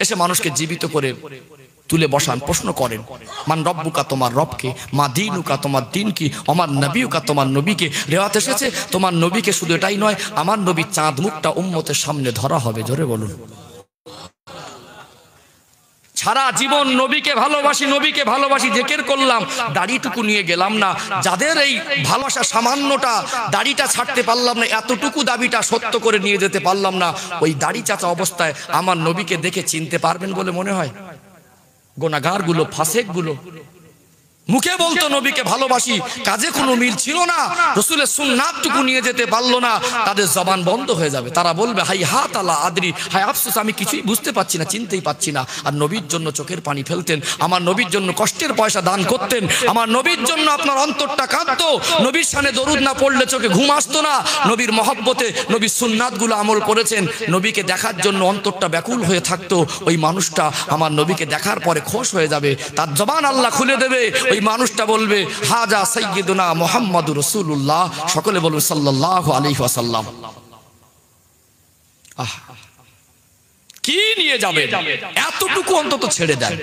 এসে মানুষকে জীবিত করে তুলে বসান, প্রশ্ন করেন, মান রব্বুকা, তোমার রবকে, মা দীনুকা, তোমার দিন কি, আমার নবীকা, তোমার নবীকে। রেওয়াত এসেছে তোমার নবীকে, শুধু এটাই নয়, আমার নবী চাঁদ মুখটা উম্মতের সামনে ধরা হবে। জোরে বলুন। সারা জীবন নবীকে ভালোবাসি জিকির করলাম, দাড়িটুকু নিয়ে গেলাম না। যাদের এই ভালোবাসা সামান্যটা, দাড়িটা ছাড়তে পারলাম না, এতটুকু দাবিটা সত্য করে নিয়ে যেতে পারলাম না, ওই দাড়ি চাচা অবস্থায় আমার নবীকে দেখে চিনতে পারবেন বলে মনে হয়? গুনাহগার গুলো, ফাসেক গুলো মুখে বলতো নবীকে ভালোবাসি, কাজে কোনো মিল ছিল না, রাসূলের সুন্নাতটুকু নিয়ে যেতে পারলো না, তাদের জবান বন্ধ হয়ে যাবে। তারা বলবে হাই হাত আলা আদরি, হায় আফসোস, আমি কিছুই বুঝতে পারছি না, চিনতেই পারছি না। আর নবীর জন্য চোখের পানি ফেলতেন, আমার নবীর জন্য কষ্টের পয়সা দান করতেন, আমার নবীর জন্য আপনার অন্তরটা কাঁদতো। নবীর শানে দরুদ না পড়লে চোখে ঘুম আসতো না। নবীর মহব্বতে নবীর সুন্নাতগুলো আমল করেছেন, নবীকে দেখার জন্য অন্তরটা ব্যাকুল হয়ে থাকতো। ওই মানুষটা আমার নবীকে দেখার পরে খুশ হয়ে যাবে, তার জবান আল্লাহ খুলে দেবে, ওই মানুষটা বলবে হাজা সাইয়্যিদুনা মুহাম্মাদুর রাসূলুল্লাহ। সকলে বলুন সাল্লাল্লাহু আলাইহি ওয়াসাল্লাম। কি নিয়ে যাবে? এতটুকু অন্তত ছেড়ে দেন।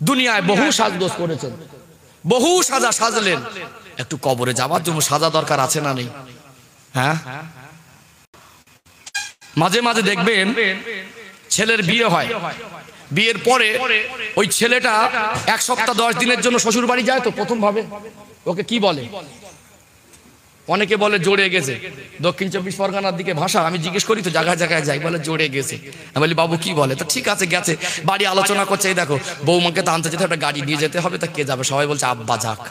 দুনিয়ায় বহু সাজগোজ করেছেন, বহু সাজলেন, একটু কবরে যাওয়ার জন্য সাজা দরকার আছে না নেই? হ্যাঁ, মাঝে মাঝে দেখবেন ছেলের বিয়ে হয়, বিয়ের পরে ওই ছেলেটা 1 সপ্তাহ 10 দিনের জন্য শ্বশুর বাড়ি যায়। তো প্রথম ভাবে ওকে কি বলে? অনেকে বলে জড়ে গেছে। দক্ষিণ 24 পরগনার দিকে ভাষা, আমি জিজ্ঞেস করি তো, জায়গায় জায়গায় যাই, বলে জড়ে গেছে। আমি বলি বাবু কি বলে? তো ঠিক আছে গেছে। বাড়ি আলোচনা করছে, এই দেখো বৌমাকে তো আনতে যেতে, একটা গাড়ি নিয়ে যেতে হবে, তা কে যাবে? সবাই বলছে আব্বা যাক।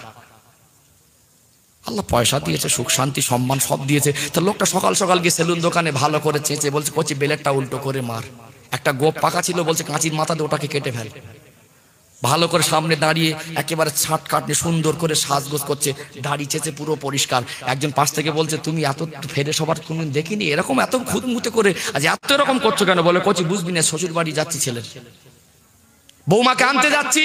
আল্লাহ পয়সা দিয়েছে, সুখ শান্তি সম্মান সব দিয়েছে, তা লোকটা সকাল সকাল গিয়ে সেলুন দোকানে ভালো করে চেঁচে বলছে কচি বেলেটটা উল্টো করে মার। একটা গোপ পাকা ছিল, বলছে কাঁচির মাথা দিয়ে ওটাকে কেটে ফেল। ভালো করে সামনে দাঁড়িয়ে একেবারে ছাট কাটনে সুন্দর করে সাজগোজ করছে, দাড়ি চেঁচে পুরো পরিষ্কার। একজন পাশ থেকে বলছে তুমি এত ফেরে সবার কোনদিন দেখিনি, এরকম এত খুদমুতে করে আজ এত এরকম করছো কেন? বলে করছি বুঝবি না, শ্বশুর বাড়ি যাচ্ছি, ছেলের বৌমাকে আনতে যাচ্ছি,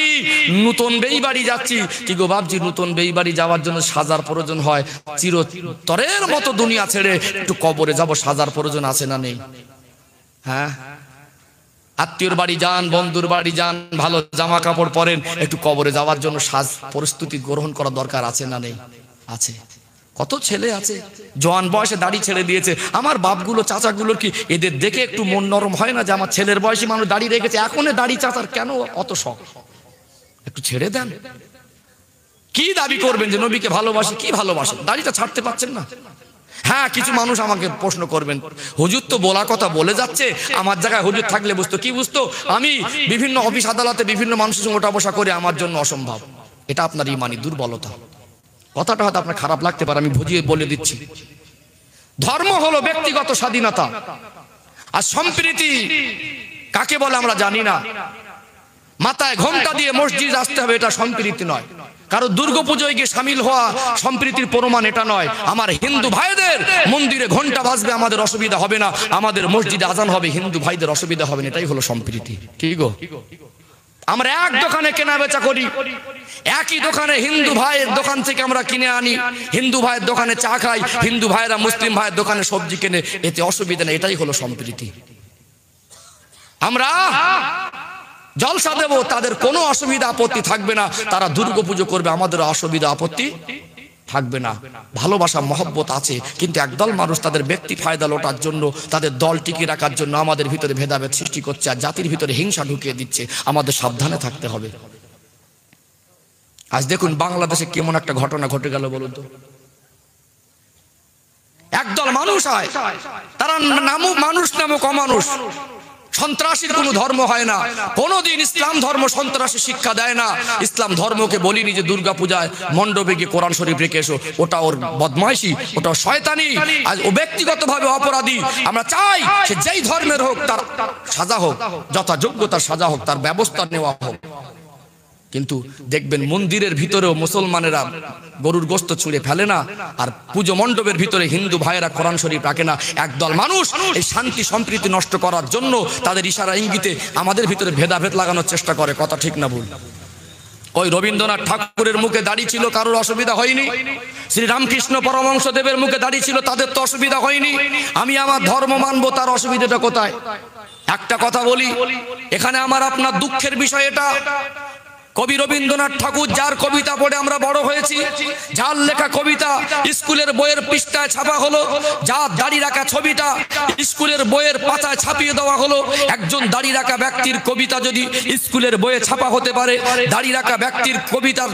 নতুন বেই বাড়ি যাচ্ছি। কি গো ভাবছি নতুন বেই বাড়ি যাওয়ার জন্য সাজার প্রয়োজন হয়, চিরতরের মতো দুনিয়া ছেড়ে একটু কবরে যাব, সাজার প্রয়োজন আছে না নেই? হ্যাঁ, আত্মীয়র বাড়ি যান, বন্ধুর বাড়ি যান, ভালো জামা কাপড় পরেন, একটু কবরে যাওয়ার জন্য সাজ প্রস্তুতি গ্রহণ করা দরকার আছে না নেই? আছে। কত ছেলে আছে জওয়ান বয়সে দাড়ি ছেড়ে দিয়েছে। আমার বাপগুলো চাচাগুলোর কি এদের দেখে একটু মন নরম হয় না যে আমার ছেলের বয়সী মানুষ দাড়ি রেখেছে, এখন দাড়ি চাচার কেন অত শখ? একটু ছেড়ে দেন। কি দাবি করবেন যে নবীকে ভালোবাসে? কি ভালোবাসে? দাড়িটা ছাড়তে পারছেন না। হ্যাঁ, কিছু মানুষ আমাকে প্রশ্ন করবেন, হুজুর তো বলা কথা বলে যাচ্ছে, আমার জায়গায় হুজুর থাকলে বুঝতো। কি বুঝতো? আমি বিভিন্ন অফিস আদালতে বিভিন্ন মানুষের সঙ্গে ওঠা বসা করে, আমার জন্য অসম্ভব। এটা আপনার ইমানি দুর্বলতা। কথাটা হয়তো আপনার খারাপ লাগতে পারে, আমি বুঝিয়ে বলে দিচ্ছি। ধর্ম হলো ব্যক্তিগত স্বাধীনতা, আর সম্প্রীতি কাকে বলে আমরা জানি না। মাথায় ঘোমটা দিয়ে মসজিদ আসতে হবে, এটা সম্প্রীতি নয়। কারো দুর্গাপুজোয় গিয়ে সামিল হওয়া সম্প্রীতির প্রমাণ এটা নয়। আমার হিন্দু ভাইদের মন্দিরে ঘন্টা বাজবে, আমাদের অসুবিধা হবে না। আমাদের মসজিদে আজান হবে, হিন্দু ভাইদের অসুবিধা হবে না। এটাই হলো সম্প্রীতি। ঠিক গো? আমরা এক দোকানে কেনা বেচা করি, একই দোকানে হিন্দু ভাইয়ের দোকান থেকে আমরা কিনে আনি, হিন্দু ভাইয়ের দোকানে চা খাই, হিন্দু ভাইয়েরা মুসলিম ভাইয়ের দোকানে সবজি কেনে, এতে অসুবিধা নেই। এটাই হলো সম্প্রীতি। আমরা জলসা দেব, তাদের কোনো অসুবিধা আপত্তি থাকবে না। তারা দুর্গাপুজো করবে, আমাদের অসুবিধা আপত্তি থাকবে না। ভালোবাসা মহব্বত আছে, কিন্তু একদল মানুষ তাদের ব্যক্তি ফায়দা লোটার জন্য, তাদের দল টিকিয়ে রাখার জন্য আমাদের ভিতরে ভেদাভেদ সৃষ্টি করছে, আর জাতির ভিতরে হিংসা ঢুকিয়ে দিচ্ছে। আমাদের সাবধানে থাকতে হবে। আজ দেখুন বাংলাদেশে কেমন একটা ঘটনা ঘটে গেল বলুন তো। একদল মানুষ হয়, তারা মানুষ নামক অমানুষ। সন্ত্রাসীর কোনো ধর্ম হয় না, কোনোদিন ইসলাম ধর্ম সন্ত্রাসী শিক্ষা দেয় না। ইসলাম ধর্মকে বলিনি যে দুর্গা পূজায় মণ্ডপে গিয়ে কোরআন শরীফ রেখে এসো, ওটা ওর বদমাইশি, ওটা শয়তানি, আজ ও ব্যক্তিগতভাবে অপরাধী। আমরা চাই সে যেই ধর্মের হোক তার সাজা হোক, যথাযোগ্যতার সাজা হোক, তার ব্যবস্থা নেওয়া হোক। কিন্তু দেখবেন মন্দিরের ভিতরেও মুসলমানেরা গরুর গোশত ছুঁড়ে ফেলে না, আর পুজো মণ্ডপের ভিতরে হিন্দু ভাইয়েরা কোরআন শরীফ রাখে না। একদল মানুষ এই শান্তি সম্প্রীতি নষ্ট করার জন্য তাদের ইশারা ইঙ্গিতে আমাদের ভিতরে ভেদাভেদ লাগানোর চেষ্টা করে। কথা ঠিক না ভুল? ওই রবীন্দ্রনাথ ঠাকুরের মুখে দাড়ি ছিল, কারোর অসুবিধা হয়নি। শ্রী রামকৃষ্ণ পরমহংসদেবের মুখে দাড়ি ছিল, তাদের তো অসুবিধা হয়নি। আমি আমার ধর্ম মানবো, তার অসুবিধাটা কোথায়? একটা কথা বলি, এখানে আমার আপনার দুঃখের বিষয় এটা, কবি রবীন্দ্রনাথ ঠাকুর, যার কবিতা পড়ে আমরা বড় হয়েছি, যার লেখা কবিতা স্কুলের বইয়ের পৃষ্ঠায় ছাপা হলো, যার দাড়ি রাখা ছবিটা স্কুলের বইয়ের পাতায় ছাপিয়ে দেওয়া হলো, একজন দাড়ি রাখা ব্যক্তির কবিতা যদি স্কুলের বইয়ে ছাপা হতে পারে, দাড়ি রাখা ব্যক্তির কবিতার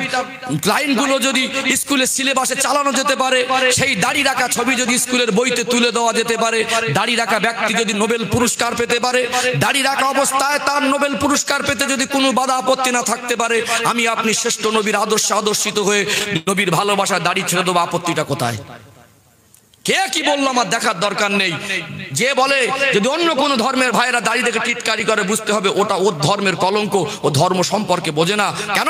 লাইনগুলো যদি স্কুলের সিলেবাসে চালানো যেতে পারে, সেই দাড়ি রাখা ছবি যদি স্কুলের বইতে তুলে দেওয়া যেতে পারে, দাড়ি রাখা ব্যক্তি যদি নোবেল পুরস্কার পেতে পারে, দাড়ি রাখা অবস্থায় তার নোবেল পুরস্কার পেতে যদি কোনো বাধা আপত্তি না থাকতে পারে, আমি আপনি শ্রেষ্ঠ নবীর আদর্শে আদর্শিত হয়ে নবীর ভালোবাসা দাড়ি ছেড়ে দেবো, আপত্তিটা কোথায়? কে কি বললো আমার দেখার দরকার নেই। যে বলে যদি অন্য কোন ধর্মের ভাইরা দাড়ি দেখে টিটকারি করে, বুঝতে হবে ওটা ওর ধর্মের কলঙ্ক, ও ধর্ম সম্পর্কে বোঝে না। কেন?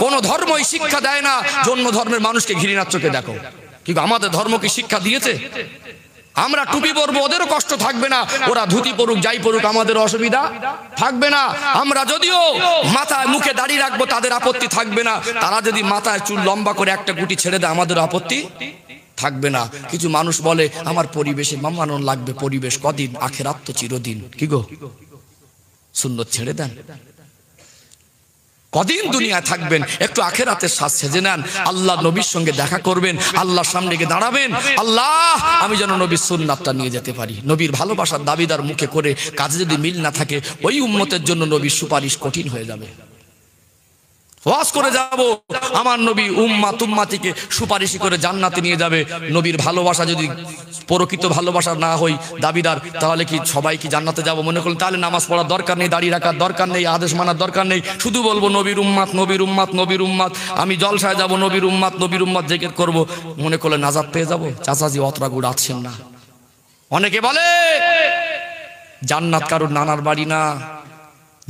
কোন ধর্মই শিক্ষা দেয় না যে অন্য ধর্মের মানুষকে ঘৃণার চোখে দেখো। কিন্তু আমাদের ধর্ম কি শিক্ষা দিয়েছে? আমরা টুপি পরবো, ওদেরও কষ্ট থাকবে না, ওরা ধুতি পরুক, যাই পরুক, আমাদের অসুবিধা থাকবে না। আমরা যদিও মাথায় মুখে দাড়ি রাখবো, তাদের আপত্তি থাকবে না। তারা যদি মাথায় চুল লম্বা করে একটা গুটি ছেড়ে দেয়, আমাদের আপত্তি থাকবে না। কিছু মানুষ বলে আমার পরিবেশে মানানো লাগবে, পরিবেশ কদিন, আখেরাত তো চিরদিন। কি গো, সুন্নত ছেড়ে দেন। কদিন দুনিয়া থাকবেন, একটু আখেরাতের সাজ সেজে নেন, আল্লাহ নবীর সঙ্গে দেখা করবেন, আল্লাহর সামনে গিয়ে দাঁড়াবেন, আল্লাহ আমি যেন নবীর সুন্নাতটা নিয়ে যেতে পারি। নবীর ভালোবাসার দাবিদার মুখে করে কাজে যদি মিল না থাকে, ওই উম্মতের জন্য নবীর সুপারিশ কঠিন হয়ে যাবে। ওয়াজ করে যাব, আমার নবী উম্মাত উম্মাতিকে সুপারিশ করে জান্নাতে নিয়ে যাবে। নবীর ভালোবাসা যদি প্রকৃত ভালোবাসা না হই দাবিদার, তাহলে কি সবাই কি জান্নাতে যাব মনে করলেন? তাহলে নামাজ পড়ার দরকার নেই, দাড়ি রাখার দরকার নেই, আদেশ মানার দরকার নেই, শুধু বলবো নবীর উম্মাত, নবীর উম্মাত, নবীর উম্মাত। আমি জলসায় যাব, নবীর উম্মাত, নবীর উম্মাত জিকির করব, মনে করলে নাজাত পেয়ে যাব। চাচাজি অতটা গুড় আছেন না। অনেকে বলে জান্নাত কারোর নানার বাড়ি না।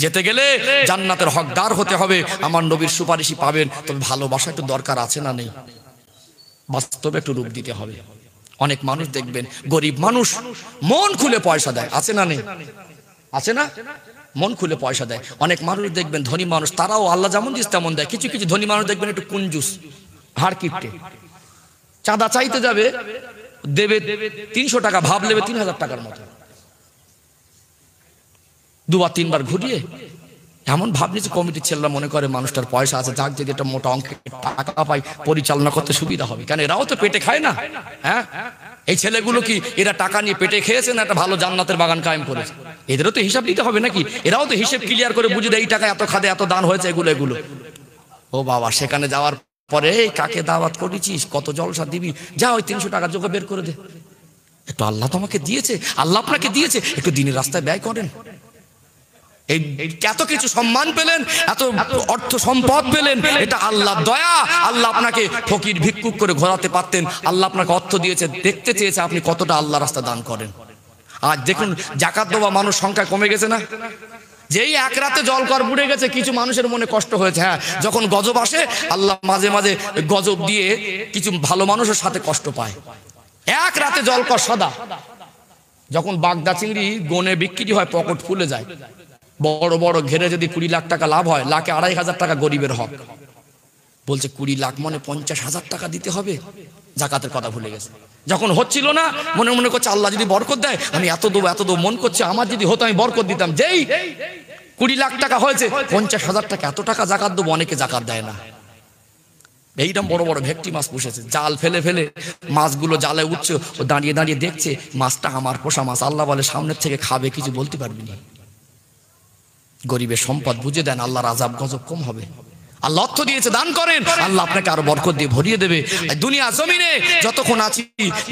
যেতে গেলে জান্নাতের হকদার হতে হবে, আমার নবীর সুপারিশই পাবেন। তবে ভালোবাসা একটু দরকার আছে না নেই? বাস্তবে একটু রূপ দিতে হবে। অনেক মানুষ দেখবেন গরিব মানুষ মন খুলে পয়সা দেয়, আছে না নেই? আছে না? মন খুলে পয়সা দেয়। অনেক মানুষ দেখবেন ধনী মানুষ, তারাও আল্লাহ যেমন দিস তেমন দেয়। কিছু কিছু ধনী মানুষ দেখবেন একটু কুঞ্জুস, হাড় কিপটে। চাঁদা চাইতে যাবে, দেবে 300 টাকা, ভাব নেবে 3000 টাকার মতো। দুবার তিনবার ঘুরিয়ে এমন ভাব নিচ্ছে কমিটির ছেলেরা মনে করে মানুষটার পয়সা আছে, যাক যদি একটা মোটা অঙ্কের টাকা পাই পরিচালনা করতে সুবিধা হবে। কেন এরাও তো পেটে খায় না? হ্যাঁ, এই ছেলেগুলো কি এরা টাকা নিয়ে পেটে খেয়েছে না একটা ভালো জান্নাতের বাগান কায়েম করেছে? এদেরও তো হিসাব দিতে হবে নাকি? এরাও তো হিসেব ক্লিয়ার করে বুঝে দেয় এই টাকা এত খাদে এত দান হয়েছে এগুলো। ও বাবা, সেখানে যাওয়ার পরে কাকে দাওয়াত করেছিস, কত জলসা দিবি, যা ওই 300 টাকা যোগে বের করে দে। একটু আল্লাহ তোমাকে দিয়েছে, আল্লাহ আপনাকে দিয়েছে, একটু দিনের রাস্তায় ব্যয় করেন। এই এত কিছু সম্মান পেলেন, এত অর্থ সম্পদ পেলেন, এটা আল্লাহর দয়া। আল্লাহ আপনাকে ফকির ভিক্ষুক করে ঘোরাতে পারতেন। আল্লাহ আপনাকে অর্থ দিয়েছে, দেখতে চেয়েছে আপনি কতটা আল্লাহ রাস্তা দান করেন। আজ দেখুন জাকাত দেওয়া মানুষ সংখ্যা কমে গেছে না? যেই এক রাতে জল কর বুড়ে গেছে, কিছু মানুষের মনে কষ্ট হয়েছে। হ্যাঁ, যখন গজব আসে আল্লাহ মাঝে মাঝে গজব দিয়ে কিছু ভালো মানুষের সাথে কষ্ট পায়। এক রাতে জল কর সদা, যখন বাগদা চিংড়ি গনে বিক্রি হয় পকেট ফুলে যায়। বড় বড় ঘেরে যদি 20 লাখ টাকা লাভ হয়, লাখে 2500 টাকা গরিবের হক। বলছে 20 লাখ মানে 50,000 টাকা দিতে হবে, জাকাতের কথা ভুলে গেছে। যখন হচ্ছিল না মনে মনে করছে আল্লাহ যদি বরকত দেয় আমি এত দেবো মন করছে, আমার যদি হতো আমি বরকত দিতাম। যেই 20 লাখ টাকা হয়েছে 50,000 টাকা, এত টাকা জাকাত দেবো, অনেকে জাকাত দেয় না। এইরকম বড় বড় ভেটকি মাছ পুষেছে, জাল ফেলে ফেলে মাছগুলো জালে উঠছে, ও দাঁড়িয়ে দাঁড়িয়ে দেখছে মাছটা আমার পোষা মাছ। আল্লাহ বলে সামনের থেকে খাবে, কিছু বলতে পারবি না। গরিবের সম্পদ বুঝে দেন, আল্লাহর আযাব গজব কম হবে। আল্লাহ অর্থ দিয়েছে, দান করেন, আল্লাহ আপনাকে আরো বরকত দিয়ে ভরিয়ে দেবে। দুনিয়া জমিনে যতক্ষণ আছি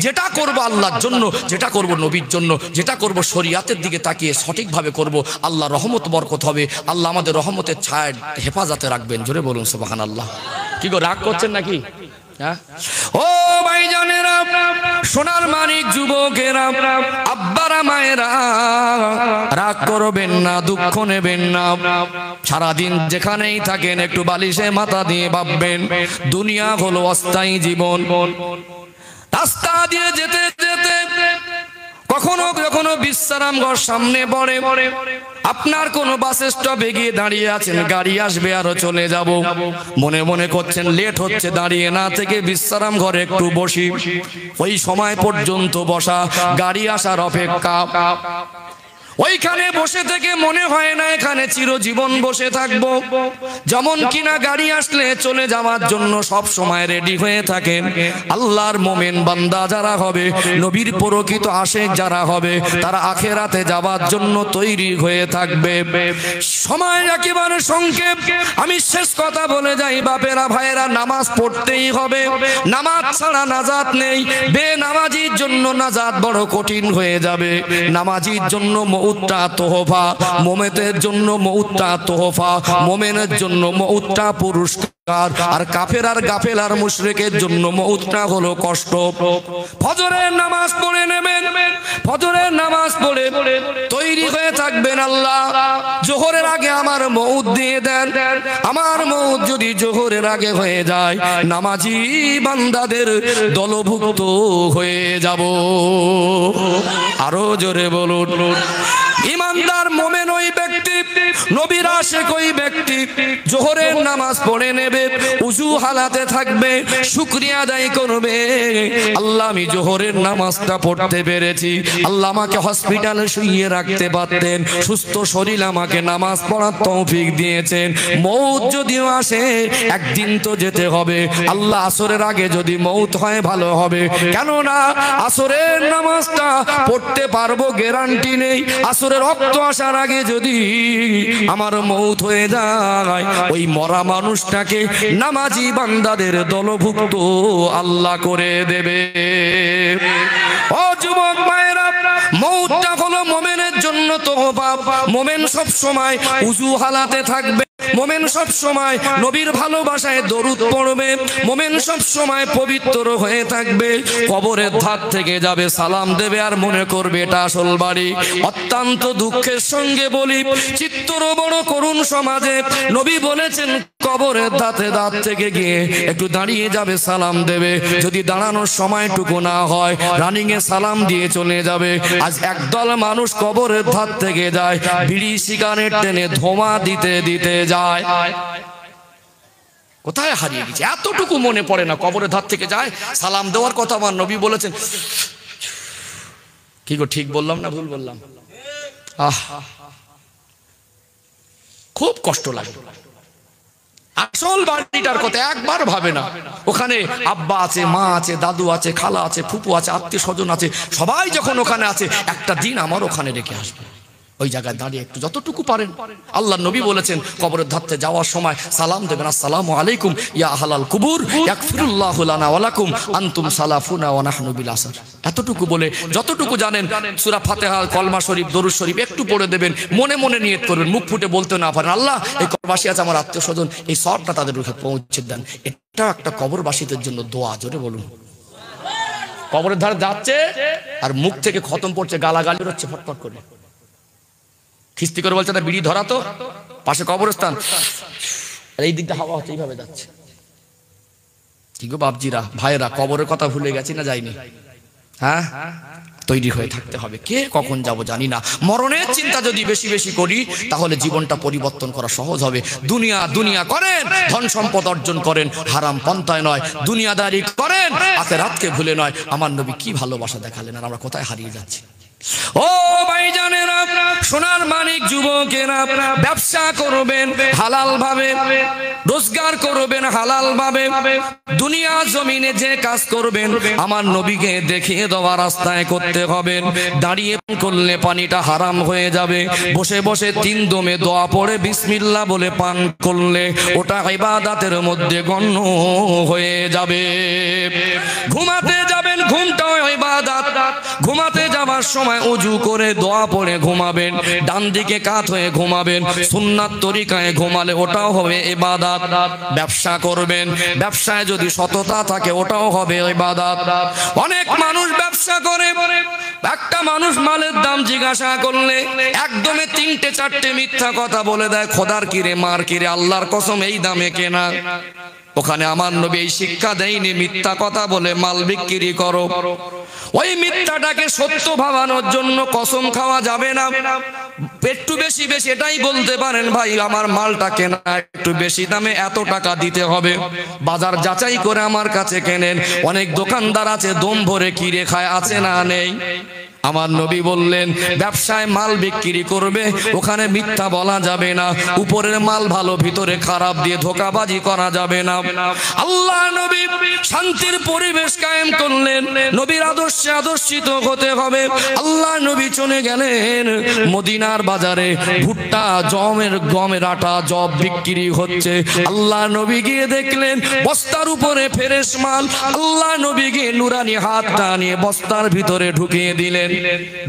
যেটা করব আল্লাহর জন্য, যেটা করব নবীর জন্য, যেটা করব শরীয়তের দিকে তাকিয়ে সঠিকভাবে করব, আল্লাহ রহমত বরকত হবে। আল্লাহ আমাদের রহমতের ছায়া হেফাজতে রাখবেন। জোরে বলুন সুবহানাল্লাহ। কি গো, রাগ করছেন নাকি? ও ভাইজানেরা, সোনার মানিক যুবকেরা, আব্বারা মায়েরা, রাগ করবেন না, দুঃখ নেবেন না। সারাদিন যেখানেই থাকেন একটু বালিশে মাথা দিয়ে ভাববেন দুনিয়া হলো অস্থায়ী জীবন। রাস্তা দিয়ে যেতে যেতে কখনো কখনো বিশ্রাম ঘর সামনে পড়ে, আপনার কোন বাস স্টপে গিয়ে দাঁড়িয়ে আছেন, গাড়ি আসবে আরো চলে যাব, মনে মনে করছেন লেট হচ্ছে, দাঁড়িয়ে না থেকে বিশ্রাম ঘরে একটু বসি। ওই সময় পর্যন্ত বসা, গাড়ি আসার অপেক্ষা। ওইখানে বসে থেকে মনে হয় না এখানে চিরজীবন বসে থাকবো। যেমন কিনা গাড়ি আসলে চলে যাওয়ার জন্য সব সময় রেডি হয়ে থাকেন আল্লাহর মোমেন বান্দা যারা হবে, নবীর প্রকৃত আশিক যারা হবে, তারা আখিরাতে যাওয়ার জন্য তৈরি হয়ে থাকবে। সময় একেবারে সংক্ষেপ, আমি শেষ কথা বলে যাই। বাপেরা ভাইয়েরা, নামাজ পড়তেই হবে, নামাজ ছাড়া নাজাত নেই। বেনামাজির জন্য নাজাত বড় কঠিন হয়ে যাবে। নামাজির জন্য মউতটা তোহফা, মোমেনের জন্য মউতটা তোহফা, মোমেনের জন্য মউতটা পুরস্কার, আর কাফের আর গাফেল আর মুশরিকের জন্য মউতটা হলো কষ্ট। ফজরের নামাজ পড়ে নেবেন, ফজরের নামাজ পড়ে তৈরি হয়ে থাকবেন। আল্লাহ জোহরের আগে আমার মউত দিয়ে দেন। আমার মউত যদি জোহরের আগে হয়ে যায়, নামাজি বান্দাদের দলভুক্ত হয়ে যাব। আরো জোরে বলুন। ইমানদার মোমেন ওই ব্যক্তি, নবীর আশিক ওই ব্যক্তি, জোহরের নামাজ পড়ে নেবে, উযু হালাতে থাকবে, শুকরিয়া আদায় করবে। আল্লাহ আমি জোহরের নামাজটা পড়তে পেরেছি, আল্লাহ আমাকে হসপিটালে শুইয়ে রাখতে পারতেন, সুস্থ শরীর আমাকে নামাজ পড়ার তৌফিক দিয়েছেন। মউত যদিও আসে একদিন তো যেতে হবে। আল্লাহ আসরের আগে যদি মউত হয় ভালো হবে, কেননা আসরের নামাজটা পড়তে পারবো গ্যারান্টি নেই। আসরের রক্ত আসার আগে যদি আমার মউত হয়ে যায়, ওই মরা মানুষটাকে নামাজি বান্দাদের দলভুক্ত আল্লাহ করে দেবে। ও যুবক ভাইরা, মউতটা হলো মোমেনের জন্য তোহফা। মোমেন সব সময় উযু হালাতে থাকবে, মোমেন সব সময় নবীর ভালোবাসায় দরুদ পড়বে, মোমেন সব সময় পবিত্র হয়ে থাকবে, কবরের ধার থেকে যাবে সালাম দেবে আর মনে করবে এটা আসল বাড়ি। অত্যন্ত দুঃখের সঙ্গে বলি, চিত্র বড় করুণ সমাজে নবী বলেছেন কবরের ধার থেকে গিয়ে একটু দাঁড়িয়ে যাবে সালাম দেবে, যদি দাঁড়ানোর সময়টুকু না হয় রানিং এ সালাম দিয়ে চলে যাবে। আজ একদল মানুষ কবরের ধার থেকে যায়, বিড়ি সিগারেট টেনে ধোঁয়া দিতে দিতে যায়। কোথায় হারিয়ে গেছে? এতটুকু মনে পড়ে না, কবরের ধার থেকে যায় সালাম দেওয়ার কথা আমার নবী বলেছেন। কি গো, ঠিক বললাম না ভুল বললাম? খুব কষ্ট লাগে। আসল বাড়িটার কথা একবার ভাবে না। ওখানে আব্বা আছে, মা আছে, দাদু আছে, খালা আছে, ফুপু আছে, আত্মীয় স্বজন আছে, সবাই যখন ওখানে আছে একটা দিন আমার ওখানে রেখে আসবে। ওই জায়গায় দাঁড়িয়ে একটু যতটুকু পারেন, আল্লাহ নবী বলেছেন কবরের ধারতে যাওয়ার সময় সালাম দেবেন, আসসালামু আলাইকুম ইয়া আহলাল কুবুর ইয়াগফিরুল্লাহু লানা ওয়া লাকুম আনতুম সালাফুনা ওয়া নাহনু বিল আসর। এতটুকু বলে যতটুকু জানেন সূরা ফাতিহা, কলমা শরীফ, দরুদ শরীফ একটু পড়ে দেবেন, মনে মনে নিয়ত করবেন, মুখ ফুটে বলতে না পারেন আল্লাহ এই কবরবাসী আছে আমার আত্মীয় স্বজন, এই সবটা তাদের রুহে পৌঁছে দেন। এটা একটা কবরবাসীদের জন্য দোয়া। জোরে বলুন। কবরের ধারে যাচ্ছে আর মুখ থেকে খতম পড়ছে, গালাগালি হচ্ছে ফটফট করে, খিস্তি করে বলছে না বিড়ি ধরা তো পাশে কবরস্থান, আর এই দিকটা হাওয়া হচ্ছে, এইভাবে যাচ্ছে। ঠিক গো বাপজিরা, ভাইরা, কবরের কথা ভুলে গেছি না যাইনি? হ্যাঁ, তৈরি হয়ে থাকতে হবে। কে কখন যাব জানি না। মরণের চিন্তা যদি বেশি বেশি করি তাহলে জীবনটা পরিবর্তন করা সহজ হবে। দুনিয়া দুনিয়া করেন, ধন সম্পদ অর্জন করেন, হারাম পন্থায় নয়, দুনিয়াদারি করেন, আখিরাতকে ভুলে নয়। আমার নবী কি ভালোবাসা দেখালেন, আর আমরা কোথায় হারিয়ে যাচ্ছি। ও ভাইজানেরা, সোনার মানিক যুবকেরা, ব্যবসা করবেন হালাল ভাবে, রোজগার করবেন হালাল ভাবে, দুনিয়া জমিনে যে কাজ করবেন আমার নবীকে দেখিয়ে দেওয়া রাস্তায় করতে হবে। দাঁড়িয়ে করলে পানিটা হারাম হয়ে যাবে, বসে বসে 3 দমে দোয়া পড়ে বিসমিল্লাহ বলে পান করলে ওটা ইবাদতের মধ্যে গণ্য হয়ে যাবে। ঘুমাতে যাবেন, ঘুমটাও ইবাদত। ঘুমাতে যাবার সময় ওযু করে দোয়া পড়ে ঘুমাবেন, ডান দিকে কাত হয়ে ঘুমাবেন, সুন্নাত তরিকায় ঘুমালে ওটাও হবে ইবাদত। ব্যবসা করবেন, ব্যবসায় যদি সততা থাকে ওটাও হবে ইবাদত। অনেক মানুষ ব্যবসা করে, একটা মানুষ মালের দাম জিজ্ঞাসা করলে একদমে 3টে 4টে মিথ্যা কথা বলে দেয়, খোদার কিরে, মার কিরে, আল্লাহর কসম এই দামে কেনা। ওখানে আমার নবী এই শিক্ষা দেয়নি মিথ্যা কথা বলে মাল বিক্রি করো। ওই মিথ্যাটাকে সত্য ভাবানোর জন্য কসম খাওয়া যাবে না। একটু বেশি বেশি এটাই বলতে পারেন, ভাই আমার মালটা কেনা একটু বেশি দামে, এত টাকা দিতে হবে। বাজার যাচাই করে আমার কাছে কেনেন। অনেক দোকানদার আছে দম ভরে কিনে খায়, আছে না নেই? আমার নবী বললেন ব্যবসায় মাল বিক্রি করবে ওখানে মিথ্যা বলা যাবে না, উপরের মাল ভালো ভিতরে খারাপ দিয়ে ধোঁকাবাজি করা যাবে না। আল্লাহ নবী শান্তির পরিবেশ কায়েম করলেন, নবীর আদর্শে আদর্শিত হতে হবে। আল্লাহ নবী চলে গেলেন মদিনার বাজারে, ভুট্টা, গমের আটা, জব বিক্রি হচ্ছে। আল্লাহ নবী গিয়ে দেখলেন বস্তার উপরে ফেরেশ মাল। আল্লাহ নবী গিয়ে নুরানি হাতটা নিয়ে বস্তার ভিতরে ঢুকিয়ে দিলেন,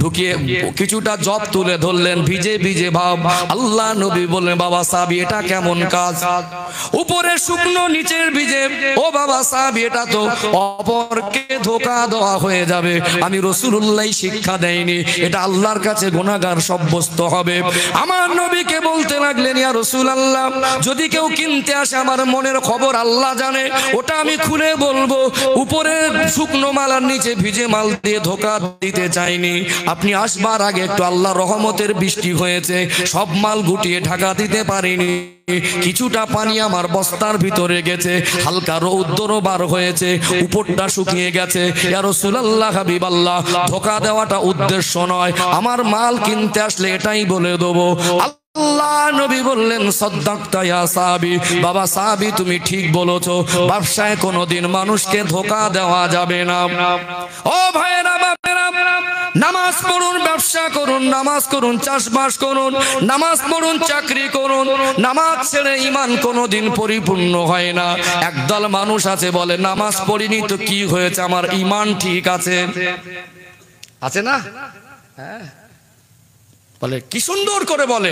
ঢুকিয়ে কিছুটা জব তুলে ধরলেন, ভিজে ভিজে ভাব। আল্লাহ নবী বললেন বাবা সাহাবী এটা কেমন কাজ, উপরে শুকনো নিচের ভিজে। ও বাবা সাহাবী এটা তো অপরকে ধোঁকা দেওয়া হয়ে যাবে, আমি রাসূলুল্লাহ শিক্ষা দেয়নি, এটা আল্লাহর কাছে গুনাহগার সাব্যস্ত হবে। আমার নবীকে বলতে লাগলেন ইয়া রাসূলুল্লাহ যদি কেউ কিনতে আসে আমার মনের খবর আল্লাহ জানে, ওটা আমি খুলে বলবো, উপরে শুকনো মাল আর নিচে ভিজে মাল দিয়ে ধোঁকা দিতে চাইনি। আপনি আসবার আগে একটু আল্লাহ রহমতের বৃষ্টি হয়েছে, সব মাল গুটিয়ে ঢাকা দিতে পারিনি, কিছুটা পানি আমার বস্তার ভিতরে গেছে, হালকা রৌদ্রও বার হয়েছে, উপরটা শুকিয়ে গেছে। ইয়া রাসূলুল্লাহ হাবিবাল্লাহ ধোঁকা দেওয়াটা উদ্দেশ্য নয়, আমার মাল কিনতে আসলে এটাই বলে দেবো। আল্লাহ নবী বললেন সাদাক্তা ইয়া সাহাবী, বাবা সাহাবী তুমি ঠিক বলেছো, ব্যবসায় কোনোদিন মানুষকে ধোঁকা দেওয়া যাবে না। ও ভাইরা বাপেরা, নামাজ পড়ুন, ব্যবসা করুন, নামাজ করুন, চাষবাস করুন, নামাজ পড়ুন, চাকরি করুন। নামাজ ছেড়ে ঈমান কোনোদিন পরিপূর্ণ হয় না। একদল মানুষ আছে বলে নামাজ পড়িনি তো কি হয়েছে, আমার ঈমান ঠিক আছে, আছে না? হ্যাঁ বলে, কি সুন্দর করে বলে,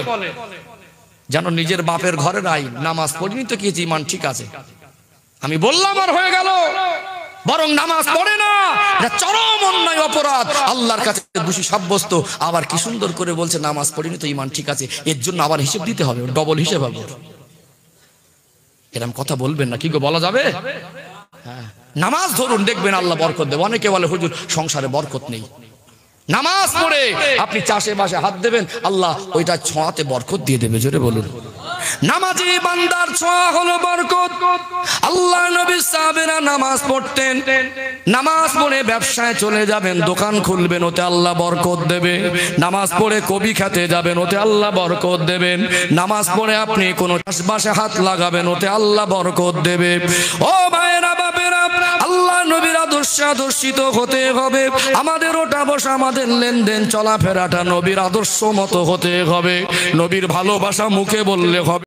যেন নিজের বাপের ঘরে নাই, নামাজ পড়িনি তো কি ইমান ঠিক আছে, আমি বললাম আর হয়ে গেল, বরং নামাজ পড়ে না, এটা চরম অন্যায় অপরাধ, আল্লাহর কাছে দোষী সাব্যস্ত। আবার কি সুন্দর করে বলছে নামাজ পড়িনি তো ইমান ঠিক আছে, এর জন্য আবার হিসেব দিতে হবে, ডবল হিসেব হবে। এরকম কথা বলবেন না, কি গো বলা যাবে? হ্যাঁ, নামাজ ধরুন, দেখবেন আল্লাহ বরকত দেবে। অনেকে বলে হুজুর সংসারে বরকত নেই, নামাজ পড়ে আপনি চাষে বাসে হাত দেবেন, আল্লাহ ওইটা ছোঁয়াতে বরকত দিয়ে দেবে। জোরে বলুন, নামাজি বান্দার ছোঁয়া হলো বরকত। আল্লাহ নবী সাহাবীরা নামাজ পড়তেন, নামাজ পড়ে ব্যবসায় চলে যাবেন, দোকান খুলবেন, ওতে আল্লাহ বরকত দেবে। নামাজ পড়ে কবি খেতে যাবেন, ওতে আল্লাহ বরকত দেবেন। নামাজ পড়ে আপনি কোনো চাষবাসে হাত লাগাবেন, ওতে আল্লাহ বরকত দেবে। ও ভাইরা বাপেরা, আল্লাহ নবীর আদর্শে আদর্শিত হতে হবে। আমাদের ওটা বসা, আমাদের লেনদেন চলাফেরাটা নবীর আদর্শ মতো হতে হবে। নবীর ভালোবাসা মুখে বললে হবে।